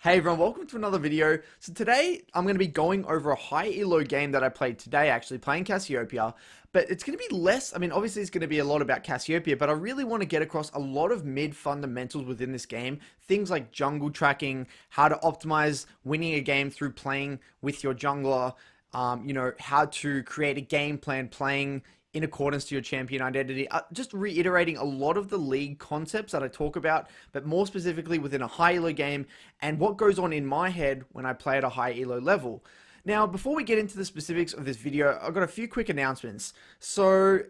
Hey everyone, welcome to another video. So today I'm going to be going over a high elo game that I played today, actually playing Cassiopeia, but it's going to be less, obviously it's going to be a lot about Cassiopeia, but I really want to get across a lot of mid fundamentals within this game, things like jungle tracking, how to optimize winning a game through playing with your jungler, how to create a game plan playing in accordance to your champion identity, just reiterating a lot of the league concepts that I talk about, but more specifically within a high elo game and what goes on in my head when I play at a high elo level. Now, before we get into the specifics of this video, I've got a few quick announcements. So,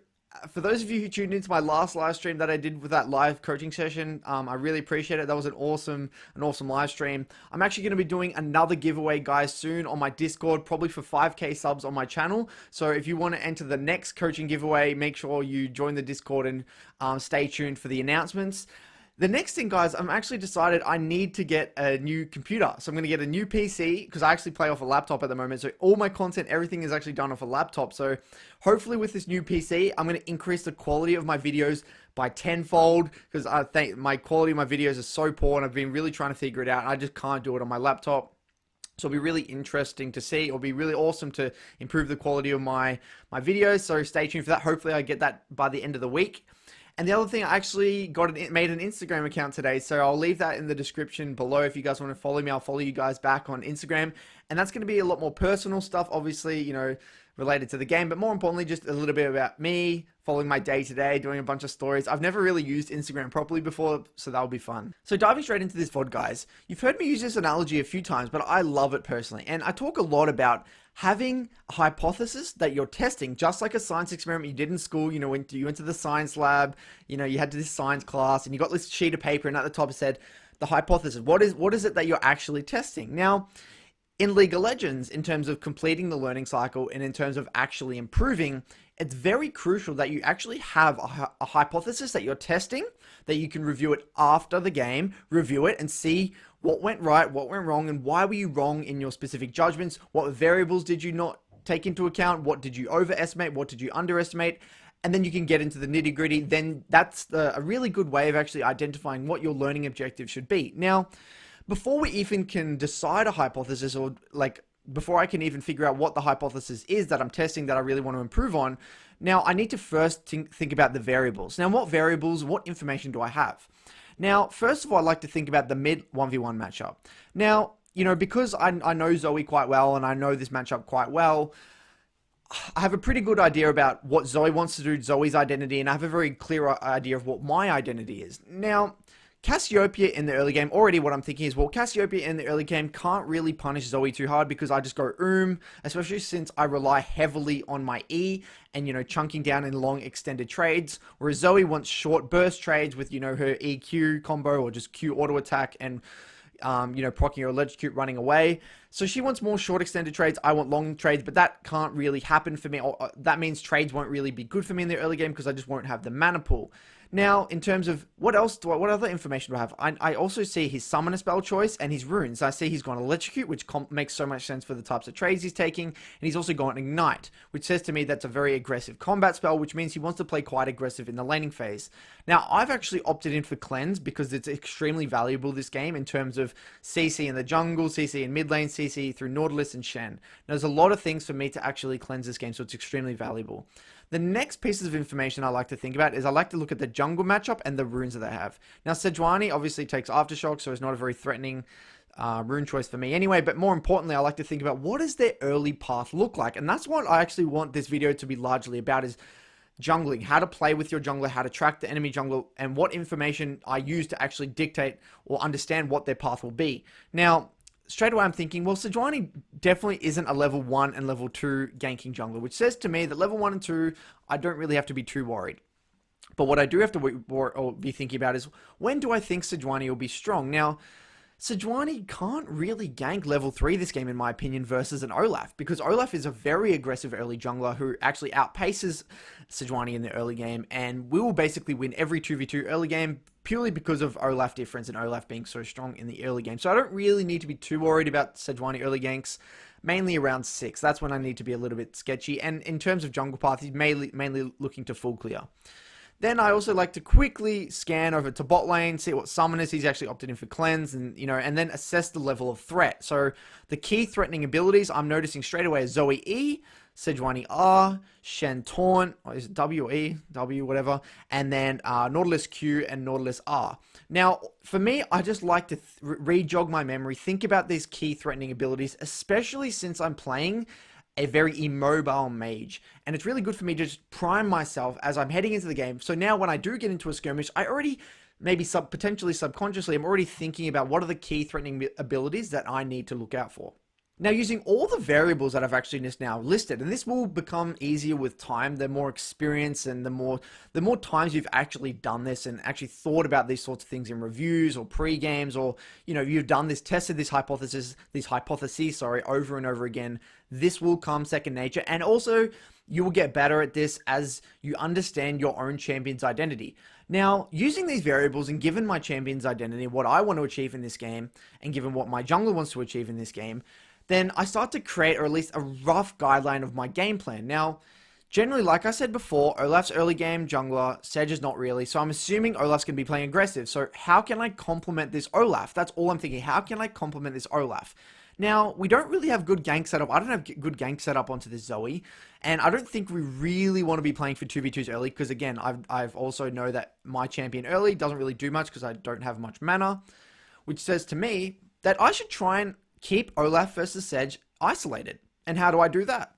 for those of you who tuned into my last live stream that I did with that live coaching session, I really appreciate it. That was an awesome live stream. I'm actually going to be doing another giveaway, guys, soon on my Discord, probably for 5k subs on my channel. So if you want to enter the next coaching giveaway, make sure you join the Discord and stay tuned for the announcements. The next thing, guys, I'm actually decided I need to get a new computer. So I'm going to get a new PC because I actually play off a laptop at the moment. So all my content, everything is actually done off a laptop. So hopefully with this new PC, I'm going to increase the quality of my videos by tenfold because I think my quality of my videos is so poor and I've been really trying to figure it out. And I just can't do it on my laptop. So it'll be really interesting to see. It'll be really awesome to improve the quality of my videos. So stay tuned for that. Hopefully I get that by the end of the week. And the other thing, I actually made an Instagram account today, so I'll leave that in the description below. If you guys want to follow me, I'll follow you guys back on Instagram. And that's going to be a lot more personal stuff, obviously, related to the game, but more importantly, just a little bit about me, following my day to day, doing a bunch of stories. I've never really used Instagram properly before, so that'll be fun. So diving straight into this VOD, guys, you've heard me use this analogy a few times, but I love it personally. And I talk a lot about having a hypothesis that you're testing, just like a science experiment you did in school. When you went to the science lab, you had this science class and you got this sheet of paper and at the top it said the hypothesis. What is it that you're actually testing? Now, in League of Legends, in terms of completing the learning cycle and in terms of actually improving, it's very crucial that you actually have a hypothesis that you're testing, that you can review it after the game, review it and see what went right, what went wrong, and why were you wrong in your specific judgments, what variables did you not take into account, what did you overestimate, what did you underestimate, and then you can get into the nitty gritty. Then that's a really good way of actually identifying what your learning objective should be. Now, before we even can decide a hypothesis, or before I can even figure out what the hypothesis is that I'm testing that I really want to improve on, now I need to first think about the variables. Now, what information do I have? Now, first of all, I like to think about the mid 1v1 matchup. Now, because I know Zoe quite well and I know this matchup quite well, I have a pretty good idea about what Zoe wants to do, Zoe's identity, and I have a very clear idea of what my identity is. Now, Cassiopeia in the early game, already what I'm thinking is, well, Cassiopeia in the early game can't really punish Zoe too hard because I just go especially since I rely heavily on my E and, chunking down in long extended trades, whereas Zoe wants short burst trades with, her EQ combo or just Q auto attack and, proccing your electrocute running away. So she wants more short extended trades. I want long trades, but that can't really happen for me. That means trades won't really be good for me in the early game because I just won't have the mana pool. Now, in terms of what other information do I have? I also see his summoner spell choice and his runes. I see he's gone electrocute, which makes so much sense for the types of trades he's taking. And he's also gone ignite, which says to me that's a very aggressive combat spell, which means he wants to play quite aggressive in the laning phase. Now, I've actually opted in for cleanse because it's extremely valuable this game in terms of CC in the jungle, CC in mid lane, CC through Nautilus and Shen. Now, there's a lot of things for me to actually cleanse this game, so it's extremely valuable. The next pieces of information I like to think about is I like to look at the jungle matchup and the runes that they have. Now, Sejuani obviously takes Aftershock, so it's not a very threatening rune choice for me anyway, but more importantly, I like to think about what does their early path look like, and that's what I actually want this video to be largely about, is jungling, how to play with your jungler, how to track the enemy jungler, and what information I use to actually dictate or understand what their path will be. Now, straight away I'm thinking, well, Sejuani definitely isn't a level 1 and level 2 ganking jungler, which says to me that level 1 and 2, I don't really have to be too worried. But what I do have to be thinking about is, when do I think Sejuani will be strong? Now, Sejuani can't really gank level 3 this game, in my opinion, versus an Olaf, because Olaf is a very aggressive early jungler who actually outpaces Sejuani in the early game and will basically win every 2v2 early game purely because of Olaf difference and Olaf being so strong in the early game. So I don't really need to be too worried about Sejuani early ganks, mainly around 6. That's when I need to be a little bit sketchy. And in terms of jungle path, he's mainly looking to full clear. Then I also like to quickly scan over to bot lane, see what summoners he's actually opted in for cleanse, and and then assess the level of threat. So the key threatening abilities I'm noticing straight away is Zoe E, Sejuani R, Shen Taunt, or is it W or E? W, whatever, and then Nautilus Q and Nautilus R. Now, for me, I just like to re-jog my memory, think about these key threatening abilities, especially since I'm playing a very immobile mage, and it's really good for me to just prime myself as I'm heading into the game. So now when I do get into a skirmish, I already, maybe potentially subconsciously, I'm already thinking about what are the key threatening abilities that I need to look out for. Now, using all the variables that I've actually just now listed, and this will become easier with time, the more experience and the more times you've actually done this and actually thought about these sorts of things in reviews or pre-games, or you've done this, tested these hypotheses, over and over again, this will come second nature. And also, you will get better at this as you understand your own champion's identity. Now, using these variables and given my champion's identity, what I want to achieve in this game, and given what my jungler wants to achieve in this game, then I start to create, or at least a rough guideline of my game plan. Now, generally, like I said before, Olaf's early game jungler, Sedge is not really, so I'm assuming Olaf's going to be playing aggressive. So how can I complement this Olaf? That's all I'm thinking. How can I complement this Olaf? Now, we don't really have good gank setup. I don't have good gank setup onto this Zoe, and I don't think we really want to be playing for 2v2s early, because again, I've also know that my champion early doesn't really do much because I don't have much mana, which says to me that I should try and keep Olaf versus Sedge isolated. And how do I do that?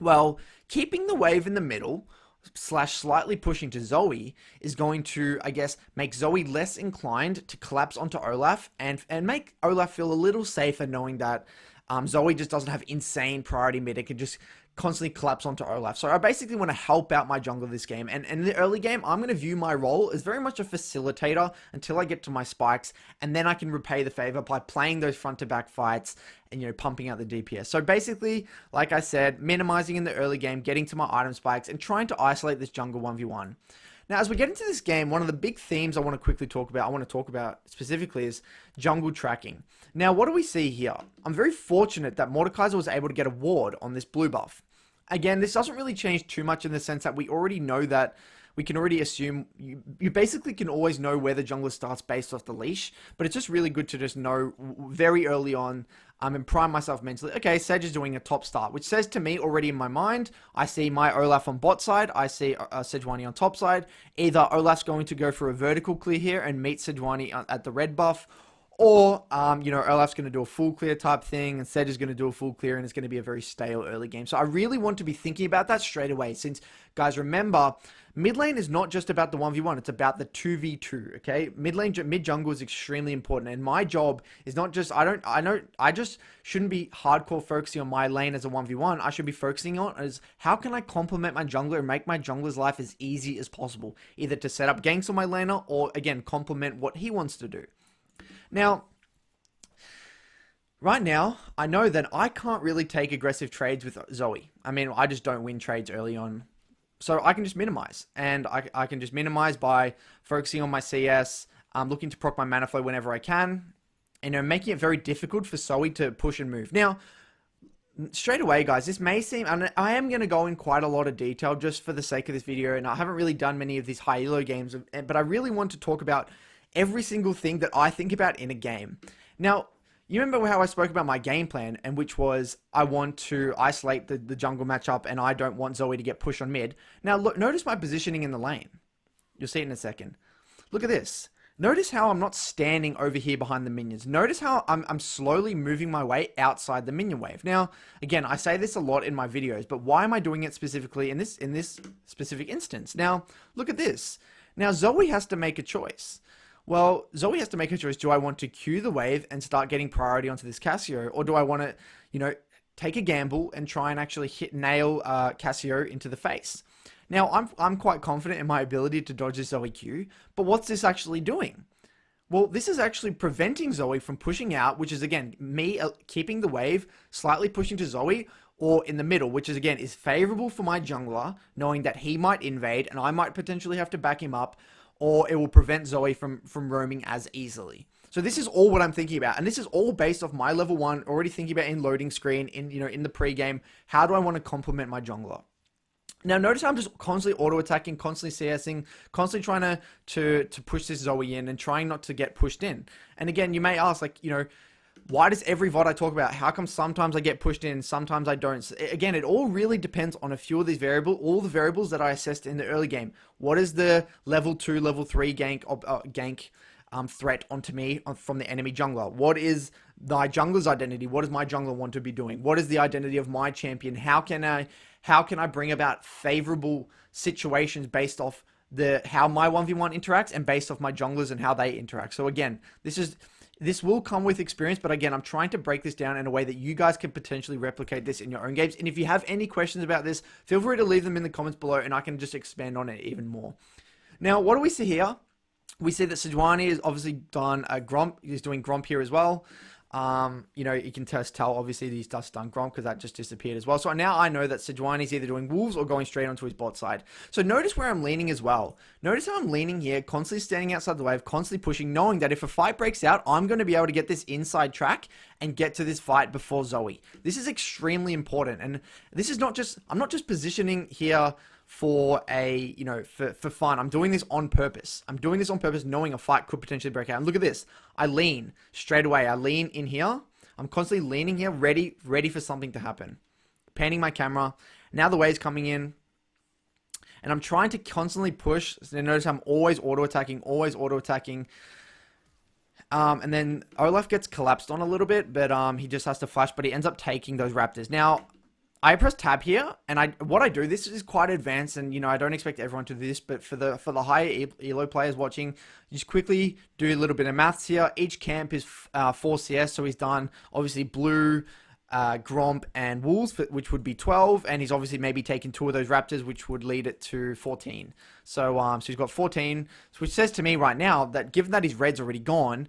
Well, keeping the wave in the middle / slightly pushing to Zoe is going to, I guess, make Zoe less inclined to collapse onto Olaf and make Olaf feel a little safer knowing that Zoe just doesn't have insane priority mid. It can just constantly collapse onto Olaf. So I basically want to help out my jungler this game. And in the early game, I'm going to view my role as very much a facilitator until I get to my spikes. And then I can repay the favor by playing those front to back fights and, pumping out the DPS. So basically, like I said, minimizing in the early game, getting to my item spikes, and trying to isolate this jungle 1v1. Now, as we get into this game, one of the big themes I want to talk about specifically is jungle tracking. Now, what do we see here? I'm very fortunate that Mordekaiser was able to get a ward on this blue buff. Again, this doesn't really change too much in the sense that we already know that we can already assume, you basically can always know where the jungler starts based off the leash, but it's just really good to just know very early on and prime myself mentally. Okay, Sedge is doing a top start, which says to me already in my mind, I see my Olaf on bot side, I see Sejuani on top side. Either Olaf's going to go for a vertical clear here and meet Sejuani at the red buff, or, Olaf's going to do a full clear type thing, and Sedge is going to do a full clear, and it's going to be a very stale early game. So I really want to be thinking about that straight away, since, guys, remember, mid lane is not just about the 1v1, it's about the 2v2, okay? Mid jungle is extremely important, and my job is not just, I just shouldn't be hardcore focusing on my lane as a 1v1, I should be focusing on is how can I complement my jungler and make my jungler's life as easy as possible, either to set up ganks on my laner, or, again, complement what he wants to do. Now, right now, I know that I can't really take aggressive trades with Zoe. I mean, I just don't win trades early on. So I can just minimize. And I can just minimize by focusing on my CS, looking to proc my mana flow whenever I can, and making it very difficult for Zoe to push and move. Now, straight away, guys, this may seem, and I am going to go in quite a lot of detail just for the sake of this video, and I haven't really done many of these high elo games, but I really want to talk about every single thing that I think about in a game. Now, you remember how I spoke about my game plan, and which was I want to isolate the jungle matchup, and I don't want Zoe to get pushed on mid. Now, look, notice my positioning in the lane. You'll see it in a second. Look at this. Notice how I'm not standing over here behind the minions. Notice how I'm slowly moving my way outside the minion wave. Now, again, I say this a lot in my videos, but why am I doing it specifically in this specific instance? Now, look at this. Now, Zoe has to make a choice. Well, Zoe has to make a choice. Do I want to queue the wave and start getting priority onto this Cassio? Or do I want to, take a gamble and try and actually nail Cassio into the face? Now, I'm quite confident in my ability to dodge this Zoe Q, but what's this actually doing? Well, this is actually preventing Zoe from pushing out, which is, again, me keeping the wave, slightly pushing to Zoe, or in the middle, which is, again, is favorable for my jungler, knowing that he might invade and I might potentially have to back him up, or it will prevent Zoe from roaming as easily. So this is all what I'm thinking about, and this is all based off my level 1, already thinking about in loading screen, in the pre-game, how do I want to complement my jungler? Now notice how I'm just constantly auto-attacking, constantly CSing, constantly trying to push this Zoe in and trying not to get pushed in. And again, you may ask, like, you know, why does every VOD I talk about, how come sometimes I get pushed in, sometimes I don't? Again, it all really depends on a few of these variables, all the variables that I assessed in the early game. What is the level 2, level 3 gank threat onto me from the enemy jungler? What is my jungler's identity? What does my jungler want to be doing? What is the identity of my champion? How can I bring about favorable situations based off how my 1v1 interacts and based off my junglers and how they interact? So again, this will come with experience, but again, I'm trying to break this down in a way that you guys can potentially replicate this in your own games. And if you have any questions about this, feel free to leave them in the comments below and I can just expand on it even more. Now, what do we see here? We see that Sejuani has obviously done a Gromp. He's doing Gromp here as well. You know, you can just tell obviously that he's just done Gromp because that just disappeared as well. So now I know that Sejuani is either doing Wolves or going straight onto his bot side. So notice where I'm leaning as well. Notice how I'm leaning here, constantly standing outside the wave, constantly pushing, knowing that if a fight breaks out, I'm going to be able to get this inside track and get to this fight before Zoe. This is extremely important. And this is not just, I'm not just positioning here for a, you know, for fun. I'm doing this on purpose. I'm doing this on purpose knowing a fight could potentially break out. And look at this. I lean straight away. I lean in here. I'm constantly leaning here, ready for something to happen. Panning my camera. Now the wave's coming in. And I'm trying to constantly push. So notice I'm always auto-attacking, and then Olaf gets collapsed on a little bit, but he just has to flash, but he ends up taking those raptors. Now, I press tab here, and what I do, this is quite advanced, and you know, I don't expect everyone to do this, but for the higher elo players watching, just quickly do a little bit of maths here. Each camp is 4 CS, so he's done obviously blue, Gromp, and Wolves, which would be 12, and he's obviously maybe taken 2 of those raptors, which would lead it to 14. So he's got 14, which says to me right now that given that his red's already gone,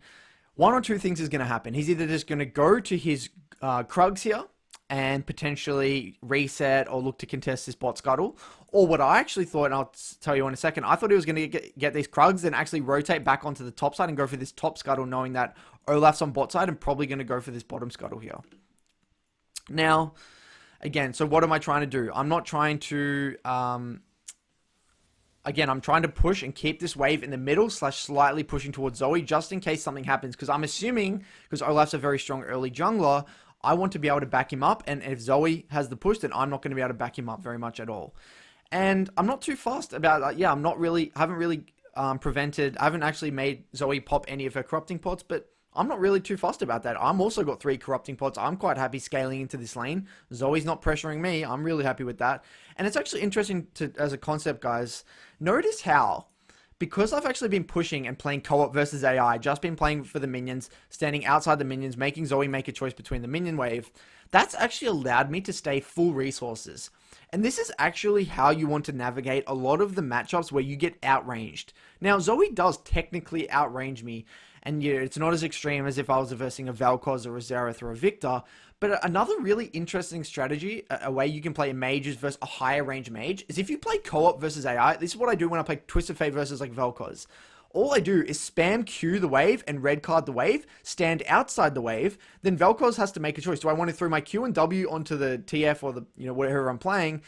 one or two things is going to happen. He's either just going to go to his Krugs here, and potentially reset or look to contest this bot scuttle. Or what I actually thought, and I'll tell you in a second, I thought he was going to get these Krugs and actually rotate back onto the top side and go for this top scuttle, knowing that Olaf's on bot side and probably going to go for this bottom scuttle here. Now, again, so what am I trying to do? I'm not trying to... Again, I'm trying to push and keep this wave in the middle / slightly pushing towards Zoe just in case something happens. Because I'm assuming, because Olaf's a very strong early jungler, I want to be able to back him up, and if Zoe has the push, then I'm not going to be able to back him up very much at all. And I'm not too fussed about, yeah, I haven't actually made Zoe pop any of her corrupting pots, but I'm not really too fussed about that. I'm also got 3 corrupting pots. I'm quite happy scaling into this lane. Zoe's not pressuring me. I'm really happy with that. And it's actually interesting as a concept, guys. Notice how, because I've actually been pushing and playing co-op versus AI, just been playing for the minions, standing outside the minions, making Zoe make a choice between the minion wave, that's actually allowed me to stay full resources. And this is actually how you want to navigate a lot of the matchups where you get outranged. Now, Zoe does technically outrange me, and yeah, it's not as extreme as if I was versing a Vel'Koz or a Xerath or a Victor. But another really interesting strategy, a way you can play mages versus a higher range mage, is if you play co-op versus AI. This is what I do when I play Twisted Fate versus like Vel'Koz. All I do is spam Q the wave and red card the wave, stand outside the wave, then Vel'Koz has to make a choice. Do I want to throw my Q and W onto the TF or the, you know, whatever I'm playing,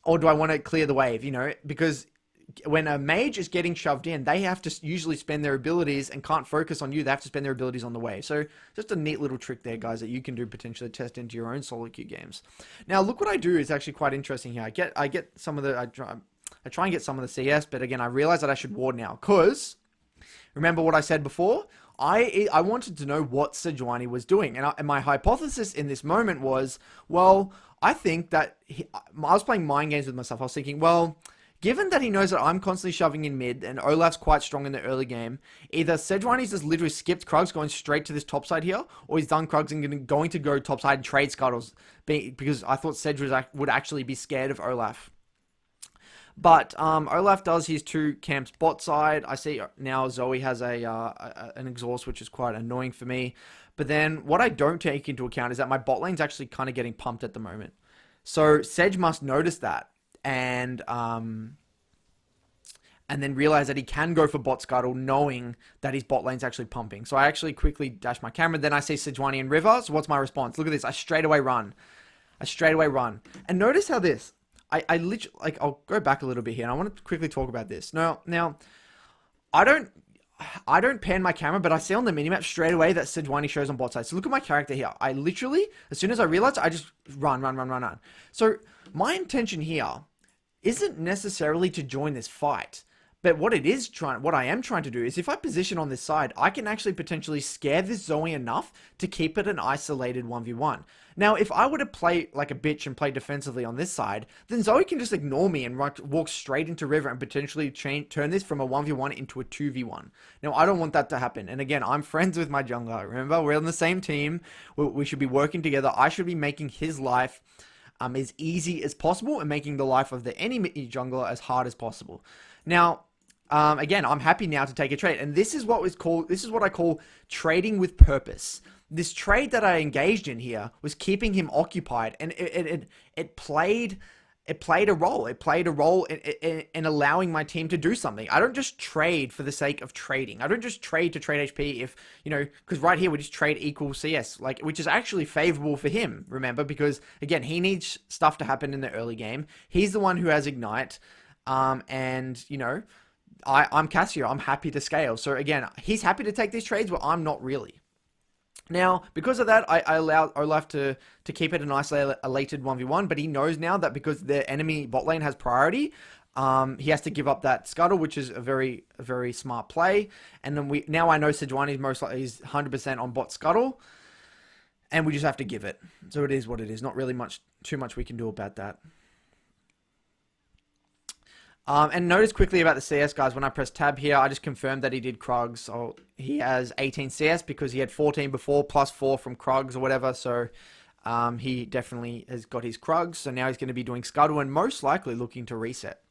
or do I want to clear the wave, you know, because when a mage is getting shoved in, they have to usually spend their abilities and can't focus on you. They have to spend their abilities on the wave. So just a neat little trick there, guys, that you can do potentially test into your own solo queue games. Now, look what I do is actually quite interesting here. I get some of the, I try and get some of the CS, but again, I realize that I should ward now because remember what I said before? I wanted to know what Sejuani was doing. And my hypothesis in this moment was, well, I think that I was playing mind games with myself. I was thinking, well, given that he knows that I'm constantly shoving in mid and Olaf's quite strong in the early game, either Sejuani's just literally skipped Krugs going straight to this top side here, or he's done Krugs and going to go top side and trade scuttles, because I thought Sedge would actually be scared of Olaf. But Olaf does his 2 camps bot side. I see now Zoe has an exhaust, which is quite annoying for me. But then what I don't take into account is that my bot lane's actually kind of getting pumped at the moment. So Sedge must notice that. And then realize that he can go for bot scuttle knowing that his bot lane's actually pumping. So I actually quickly dash my camera. Then I see Sejuani and River. So what's my response? Look at this. I straight away run. And notice how this. I literally, like, I'll go back a little bit here, and I want to quickly talk about this. Now, I don't, I don't pan my camera, but I see on the minimap straight away that Sejuani shows on bot side. So look at my character here. I literally, as soon as I realize, I just run. So my intention here isn't necessarily to join this fight. But what I am trying to do is if I position on this side, I can actually potentially scare this Zoe enough to keep it an isolated 1v1. Now, if I were to play like a bitch and play defensively on this side, then Zoe can just ignore me and walk straight into River and potentially turn this from a 1v1 into a 2v1. Now, I don't want that to happen. And again, I'm friends with my jungler. Remember, we're on the same team. We should be working together. I should be making his life as easy as possible and making the life of the enemy jungler as hard as possible. Now, again, I'm happy now to take a trade. And this is what I call trading with purpose. This trade that I engaged in here was keeping him occupied, and it played a role. It played a role in allowing my team to do something. I don't just trade for the sake of trading. I don't just trade to trade HP if, because right here we just trade equal CS, which is actually favorable for him, remember, because again, he needs stuff to happen in the early game. He's the one who has Ignite, and, I'm Cassio. I'm happy to scale. So again, he's happy to take these trades, but I'm not really. Now, because of that, I allowed Olaf to keep it an isolated 1v1, but he knows now that because the enemy bot lane has priority, he has to give up that scuttle, which is a very smart play. And then now I know Sejuani is most likely 100% on bot scuttle, and we just have to give it. So it is what it is. Not really too much we can do about that. And notice quickly about the CS, guys, when I press tab here, I just confirmed that he did Krugs. So he has 18 CS because he had 14 before, plus 4 from Krugs or whatever. So he definitely has got his Krugs. So now he's going to be doing Scuttle and most likely looking to reset.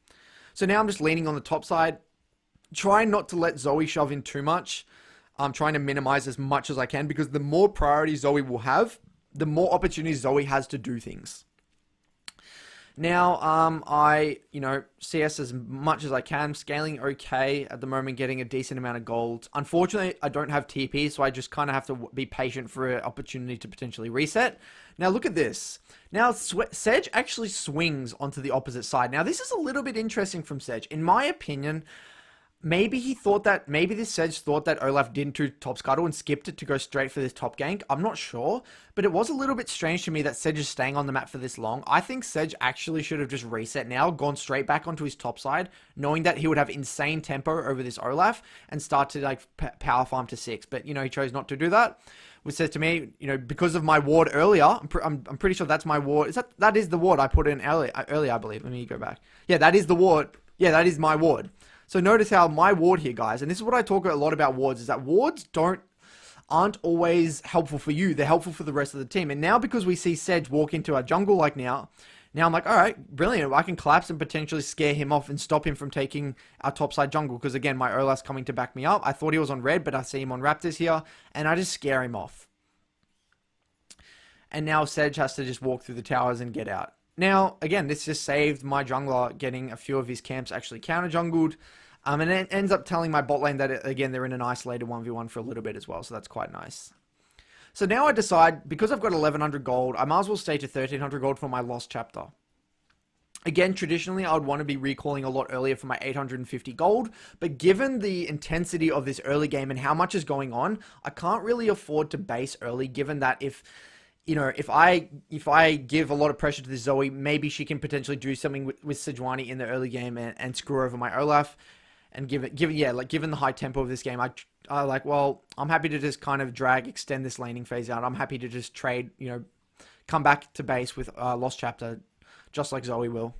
So now I'm just leaning on the top side, trying not to let Zoe shove in too much. I'm trying to minimize as much as I can because the more priority Zoe will have, the more opportunities Zoe has to do things. Now, I CS as much as I can, scaling okay at the moment, getting a decent amount of gold. Unfortunately, I don't have TP, so I just kind of have to be patient for an opportunity to potentially reset. Now, look at this. Now, Sedge actually swings onto the opposite side. Now, this is a little bit interesting from Sedge. In my opinion, maybe this Sedge thought that Olaf didn't do top scuttle and skipped it to go straight for this top gank. I'm not sure, but it was a little bit strange to me that Sedge is staying on the map for this long. I think Sedge actually should have just reset now, gone straight back onto his top side, knowing that he would have insane tempo over this Olaf and start to power farm to 6. But, he chose not to do that. Which says to me, because of my ward earlier, I'm pretty sure that's my ward. That is the ward I put in earlier, I believe. Let me go back. Yeah, that is the ward. Yeah, that is my ward. So notice how my ward here, guys, and this is what I talk a lot about wards, is that wards aren't always helpful for you. They're helpful for the rest of the team. And now because we see Sedge walk into our jungle like now I'm like, all right, brilliant. I can collapse and potentially scare him off and stop him from taking our topside jungle. Because again, my Olaf's coming to back me up. I thought he was on red, but I see him on Raptors here. And I just scare him off. And now Sedge has to just walk through the towers and get out. Now, again, this just saved my jungler getting a few of his camps actually counter-jungled. And it ends up telling my bot lane that, again, they're in an isolated 1v1 for a little bit as well. So that's quite nice. So now I decide, because I've got 1100 gold, I might as well stay to 1300 gold for my Lost Chapter. Again, traditionally, I would want to be recalling a lot earlier for my 850 gold. But given the intensity of this early game and how much is going on, I can't really afford to base early, given that if I give a lot of pressure to this Zoe, maybe she can potentially do something with Sejuani in the early game and screw over my Olaf. And given the high tempo of this game, I'm happy to just kind of extend this laning phase out. I'm happy to just trade, come back to base with Lost Chapter, just like Zoe will.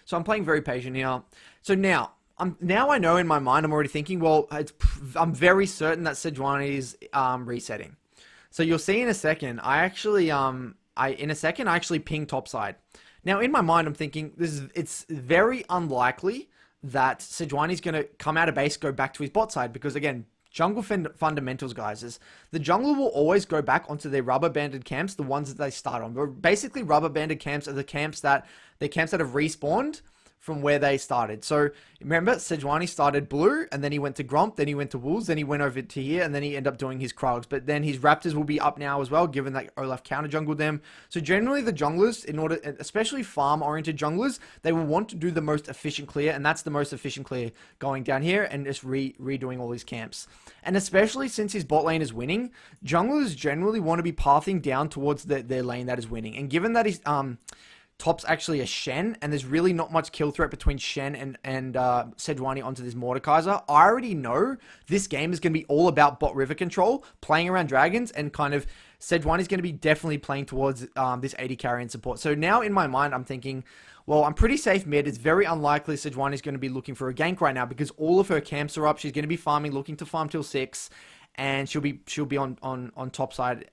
So I'm playing very patient here. So now I know in my mind, I'm already thinking, well, I'm very certain that Sejuani is resetting. So you'll see in a second, I actually ping topside. Now in my mind, I'm thinking it's very unlikely that Sejuani's going to come out of base, go back to his bot side, because again, jungle fundamentals, guys, is the jungler will always go back onto their rubber banded camps, the ones that they start on. But basically, rubber banded camps are the camps that have respawned from where they started. So remember, Sejuani started blue, and then he went to Gromp, then he went to Wolves, then he went over to here, and then he ended up doing his Krugs. But then his Raptors will be up now as well, given that Olaf counter jungled them. So generally the junglers, in order, especially farm-oriented junglers, they will want to do the most efficient clear, and that's the most efficient clear going down here and just redoing all these camps. And especially since his bot lane is winning, junglers generally want to be pathing down towards their lane that is winning. And given that he's top's actually a Shen, and there's really not much kill threat between Shen and Sejuani onto this Mordekaiser, I already know this game is going to be all about bot river control, playing around dragons, and kind of Sejuani's going to be definitely playing towards this AD carry and support. So now in my mind, I'm thinking, well, I'm pretty safe mid. It's very unlikely Sejuani's going to be looking for a gank right now because all of her camps are up. She's going to be farming, looking to farm till 6, and she'll be on top side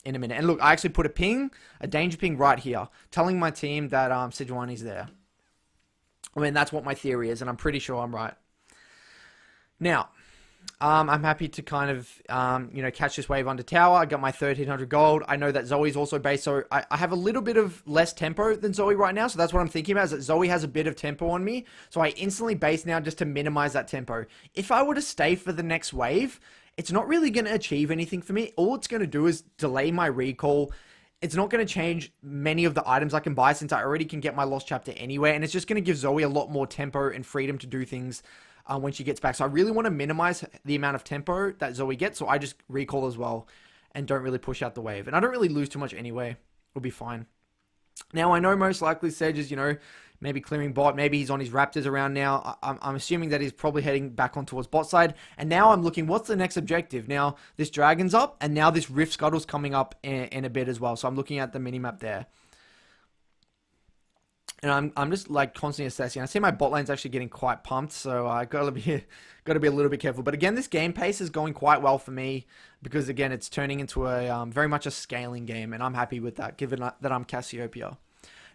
in a minute. And look, I actually put a danger ping right here, telling my team that Sejuani's there. I mean, that's what my theory is, and I'm pretty sure I'm right. Now, I'm happy to kind of, catch this wave under tower. I got my 1300 gold. I know that Zoe's also base, so I have a little bit of less tempo than Zoe right now, so that's what I'm thinking about, is that Zoe has a bit of tempo on me, so I instantly base now just to minimize that tempo. If I were to stay for the next wave, it's not really going to achieve anything for me. All it's going to do is delay my recall. It's not going to change many of the items I can buy since I already can get my Lost Chapter anyway. And it's just going to give Zoe a lot more tempo and freedom to do things when she gets back. So I really want to minimize the amount of tempo that Zoe gets. So I just recall as well and don't really push out the wave. And I don't really lose too much anyway. We'll be fine. Now, I know most likely Sedge is, maybe clearing bot. Maybe he's on his Raptors around now. I'm assuming that he's probably heading back on towards bot side. And now I'm looking, what's the next objective? Now, this Dragon's up, and now this Rift Scuttle's coming up in a bit as well. So I'm looking at the minimap there. And I'm just like constantly assessing. I see my bot lane's actually getting quite pumped, so I gotta be a little bit careful. But again, this game pace is going quite well for me because again, it's turning into a very much a scaling game, and I'm happy with that, given that I'm Cassiopeia.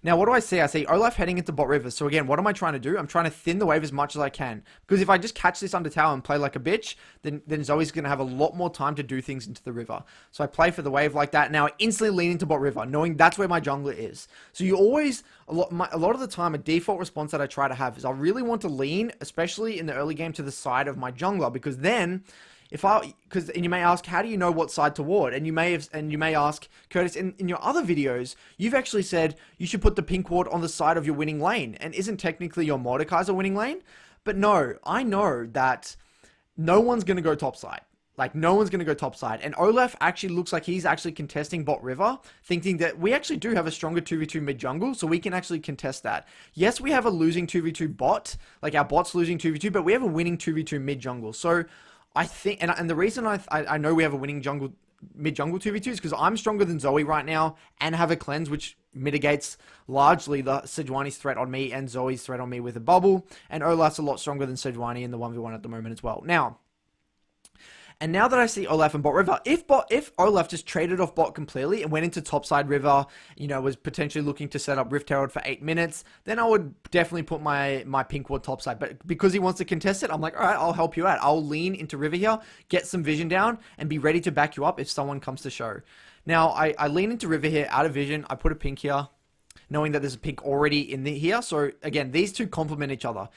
Now, what do I see? I see Olaf heading into bot river. So again, what am I trying to do? I'm trying to thin the wave as much as I can. Because if I just catch this under tower and play like a bitch, then Zoe's going to have a lot more time to do things into the river. So I play for the wave like that. Now I instantly lean into bot river, knowing that's where my jungler is. So you always, a lot of the time, a default response that I try to have is I really want to lean, especially in the early game, to the side of my jungler. Because then, and you may ask, how do you know what side to ward? And you may ask, Curtis, in your other videos, you've actually said you should put the pink ward on the side of your winning lane. And isn't technically your Mordekaiser winning lane? But no, I know that no one's going to go top side. Like, no one's going to go top side. And Olaf actually looks like he's actually contesting bot river, thinking that we actually do have a stronger 2v2 mid jungle, so we can actually contest that. Yes, we have a losing 2v2 bot, like our bot's losing 2v2, but we have a winning 2v2 mid jungle. So I think, and the reason I know we have a winning mid jungle 2v2 is because I'm stronger than Zoe right now and have a cleanse, which mitigates largely the Sejuani's threat on me and Zoe's threat on me with a bubble. And Olaf's a lot stronger than Sejuani in the 1v1 at the moment as well. And now that I see Olaf and bot river, if Olaf just traded off bot completely and went into topside river, was potentially looking to set up Rift Herald for 8 minutes, then I would definitely put my pink ward topside. But because he wants to contest it, I'm like, all right, I'll help you out. I'll lean into river here, get some vision down, and be ready to back you up if someone comes to show. Now, I lean into river here, out of vision. I put a pink here, knowing that there's a pink already in here. So again, these two complement each other.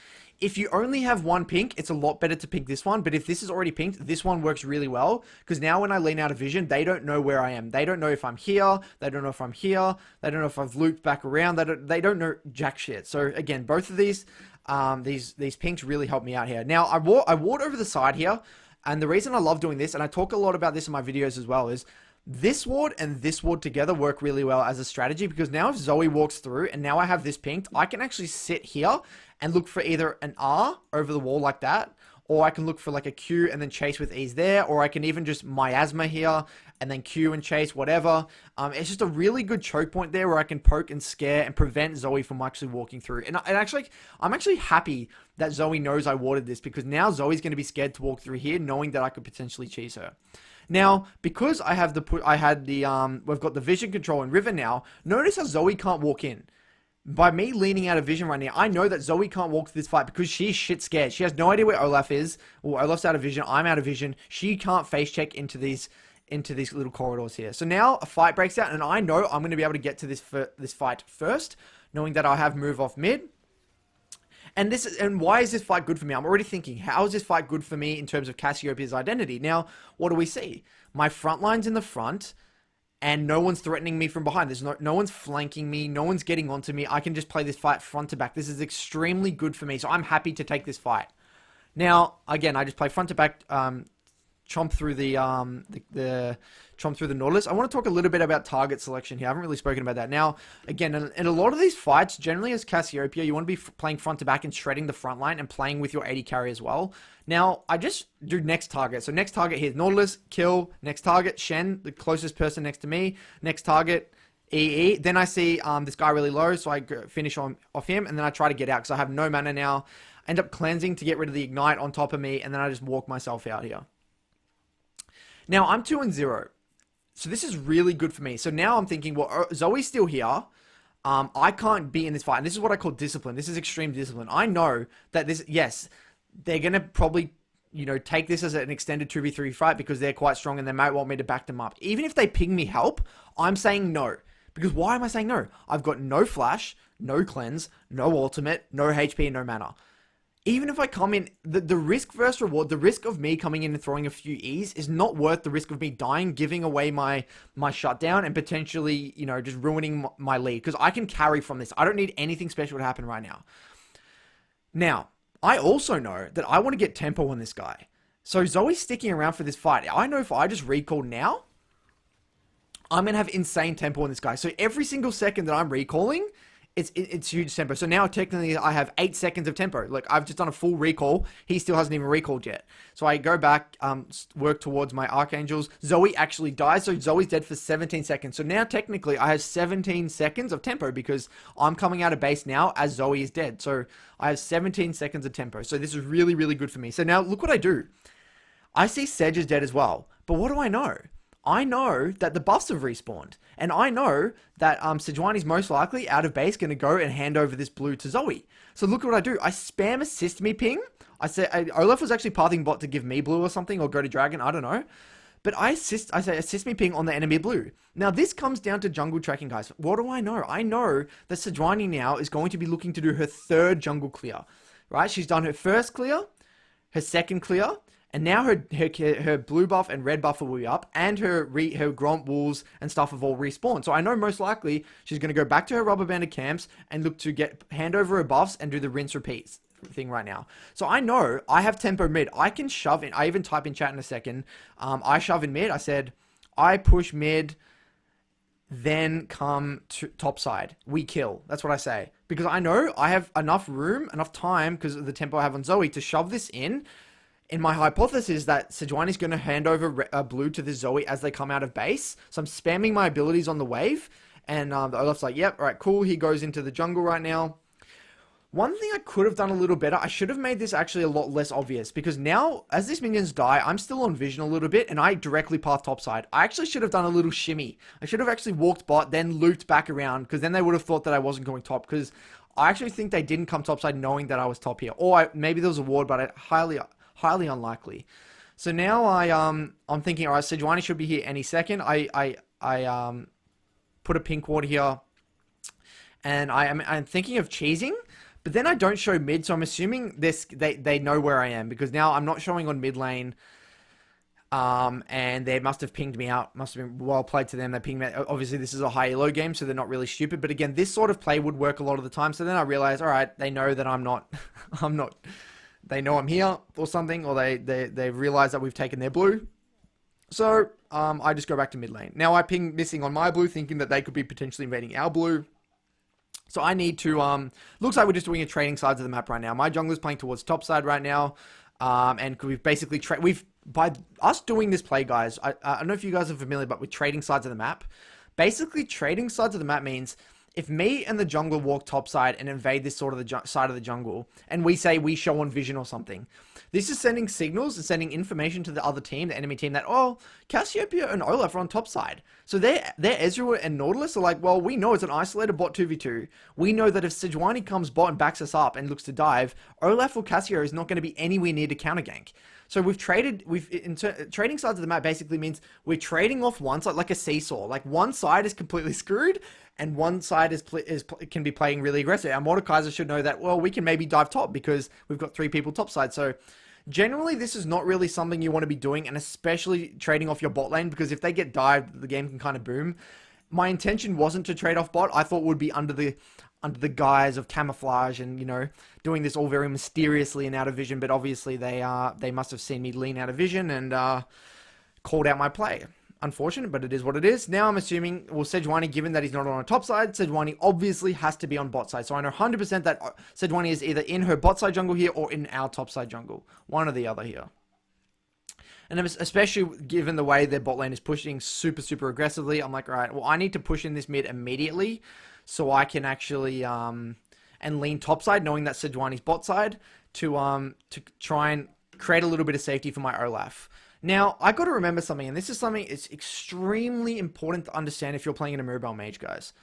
If you only have one pink, it's a lot better to pick this one. But if this is already pinked, this one works really well. Because now when I lean out of vision, they don't know where I am. They don't know if I'm here. They don't know if I'm here. They don't know if I've looped back around. They don't know jack shit. So again, both of these pinks really help me out here. Now, I ward over the side here. And the reason I love doing this, and I talk a lot about this in my videos as well, is this ward and this ward together work really well as a strategy, because now if Zoe walks through and now I have this pinked, I can actually sit here and look for either an R over the wall like that, or I can look for like a Q and then chase with ease there, or I can even just miasma here and then Q and chase, whatever. It's just a really good choke point there where I can poke and scare and prevent Zoe from actually walking through. And I'm actually happy that Zoe knows I warded this, because now Zoe's going to be scared to walk through here, knowing that I could potentially cheese her. Now, because we've got the vision control in river now, notice how Zoe can't walk in. By me leaning out of vision right now, I know that Zoe can't walk to this fight because she's shit scared. She has no idea where Olaf is. Well, Olaf's out of vision. I'm out of vision. She can't face check into these little corridors here. So now a fight breaks out, and I know I'm going to be able to get to this fight first, knowing that I have move off mid. And why is this fight good for me? I'm already thinking, how is this fight good for me in terms of Cassiopeia's identity? Now, what do we see? My front line's in the front, and no one's threatening me from behind. There's no one's flanking me. No one's getting onto me. I can just play this fight front to back. This is extremely good for me, so I'm happy to take this fight. Now, again, I just play front to back, chomp through the chomp through the Nautilus. I want to talk a little bit about target selection here. I haven't really spoken about that. Now, again, in a lot of these fights, generally as Cassiopeia, you want to be playing front to back and shredding the front line and playing with your AD carry as well. Now, I just do next target. So next target here is Nautilus, kill. Next target, Shen, the closest person next to me. Next target, EE. Then I see this guy really low, so I finish off him, and then I try to get out because I have no mana now. End up cleansing to get rid of the ignite on top of me, and then I just walk myself out here. Now, I'm 2-0. So this is really good for me. So now I'm thinking, well, Zoe's still here. I can't be in this fight. And this is what I call discipline. This is extreme discipline. I know that this, yes, they're going to probably, take this as an extended 2v3 fight because they're quite strong and they might want me to back them up. Even if they ping me help, I'm saying no. Because why am I saying no? I've got no flash, no cleanse, no ultimate, no HP, and no mana. Even if I come in, the risk versus reward, the risk of me coming in and throwing a few E's is not worth the risk of me dying, giving away my shutdown, and potentially, just ruining my lead. Because I can carry from this. I don't need anything special to happen right now. Now, I also know that I want to get tempo on this guy. So Zoe's sticking around for this fight. I know if I just recall now, I'm going to have insane tempo on this guy. So every single second that I'm recalling, it's huge tempo. So now technically I have 8 seconds of tempo. Like I've just done a full recall. He still hasn't even recalled yet. So I go back, work towards my Archangels. Zoe actually dies. So Zoe's dead for 17 seconds. So now technically I have 17 seconds of tempo because I'm coming out of base now as Zoe is dead. So I have 17 seconds of tempo. So this is really, really good for me. So now look what I do. I see Sedge is dead as well. But what do I know? I know that the buffs have respawned. And I know that Sejuani's most likely out of base going to go and hand over this blue to Zoe. So look at what I do. I spam assist me ping. I say Olaf was actually pathing bot to give me blue or something or go to dragon. I don't know. But I say assist me ping on the enemy blue. Now this comes down to jungle tracking, guys. What do I know? I know that Sejuani now is going to be looking to do her third jungle clear. Right? She's done her first clear, her second clear, and now her blue buff and red buff will be up, and her Gromp wolves and stuff have all respawned. So I know most likely she's going to go back to her rubber banded camps and look to hand over her buffs and do the rinse repeats thing right now. So I know I have tempo mid. I can shove in. I even type in chat in a second. I shove in mid. I said I push mid, then come to top side. We kill. That's what I say because I know I have enough room, enough time because of the tempo I have on Zoe to shove this in. In my hypothesis that Sejuani's going to hand over blue to the Zoe as they come out of base. So I'm spamming my abilities on the wave. And the Olaf's like, yep, all right, cool. He goes into the jungle right now. One thing I could have done a little better, I should have made this actually a lot less obvious. Because now, as these minions die, I'm still on vision a little bit. And I directly path topside. I actually should have done a little shimmy. I should have actually walked bot, then looped back around. Because then they would have thought that I wasn't going top. Because I actually think they didn't come topside knowing that I was top here. Or maybe there was a ward, but I highly unlikely. So now I'm thinking, all right, Sejuani should be here any second. I put a pink ward here, and I'm thinking of cheesing, but then I don't show mid, so I'm assuming they know where I am because now I'm not showing on mid lane. And they must have pinged me out. Must have been well played to them. They pinged me out. Obviously, this is a high elo game, so they're not really stupid. But again, this sort of play would work a lot of the time. So then I realized, all right, they know that I'm not. They know I'm here or something, or they realize that we've taken their blue. So I just go back to mid lane. Now I ping missing on my blue, thinking that they could be potentially invading our blue. So I need to, looks like we're just doing a trading sides of the map right now. My jungler's playing towards top side right now. And we've basically, by us doing this play, guys, I don't know if you guys are familiar, but with trading sides of the map, basically trading sides of the map means if me and the jungler walk topside and invade this sort of the side of the jungle, and we say we show on vision or something, this is sending signals and sending information to the other team, the enemy team, that, oh, Cassiopeia and Olaf are on topside. So their Ezreal and Nautilus are like, well, we know it's an isolated bot 2v2. We know that if Sejuani comes bot and backs us up and looks to dive, Olaf or Cassio is not going to be anywhere near to counter gank. So trading sides of the map basically means we're trading off one side, like a seesaw. Like one side is completely screwed and one side can be playing really aggressive. Our Mordekaiser should know that, well, we can maybe dive top because we've got 3 people top side. So generally, this is not really something you want to be doing, and especially trading off your bot lane, because if they get dived, the game can kind of boom. My intention wasn't to trade off bot. I thought it would be under the guise of camouflage and, you know, doing this all very mysteriously and out of vision, but obviously they must have seen me lean out of vision and called out my play. Unfortunate, but it is what it is. Now I'm assuming, well, Sejuani, given that he's not on a top side, Sejuani obviously has to be on bot side. So I know 100% that Sejuani is either in her bot side jungle here or in our top side jungle. One or the other here. And especially given the way their bot lane is pushing super, super aggressively, I'm like, all right, well, I need to push in this mid immediately so I can actually and lean top side, knowing that Sejuani's bot side, to try and create a little bit of safety for my Olaf. Now, I got to remember something, and this is something it's extremely important to understand if you're playing an immobile mage, guys.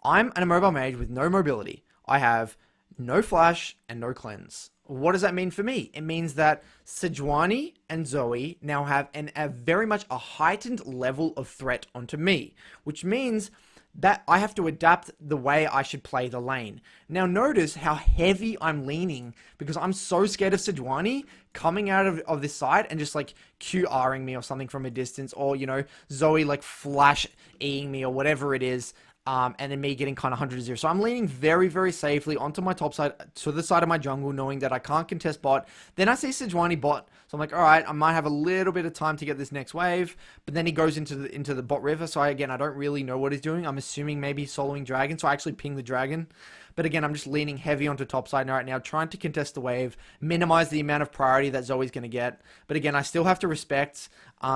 I'm an immobile mage with no mobility. I have no flash and no cleanse. What does that mean for me? It means that Sejuani and Zoe now have a very much a heightened level of threat onto me, which means that I have to adapt the way I should play the lane. Now notice how heavy I'm leaning because I'm so scared of Sejuani coming out of this side and just like QRing me or something from a distance, or, you know, Zoe like flash E-ing me or whatever it is, and then me getting kind of 100-0. So I'm leaning very, very safely onto my top side, to the side of my jungle, knowing that I can't contest bot. Then I see Sejuani bot, so I'm like, all right, I might have a little bit of time to get this next wave. But then he goes into the bot river, so I don't really know what he's doing. I'm assuming maybe soloing dragon, so I actually ping the dragon. But again, I'm just leaning heavy onto top side right now, trying to contest the wave, minimize the amount of priority that Zoe's going to get. But again, I still have to respect,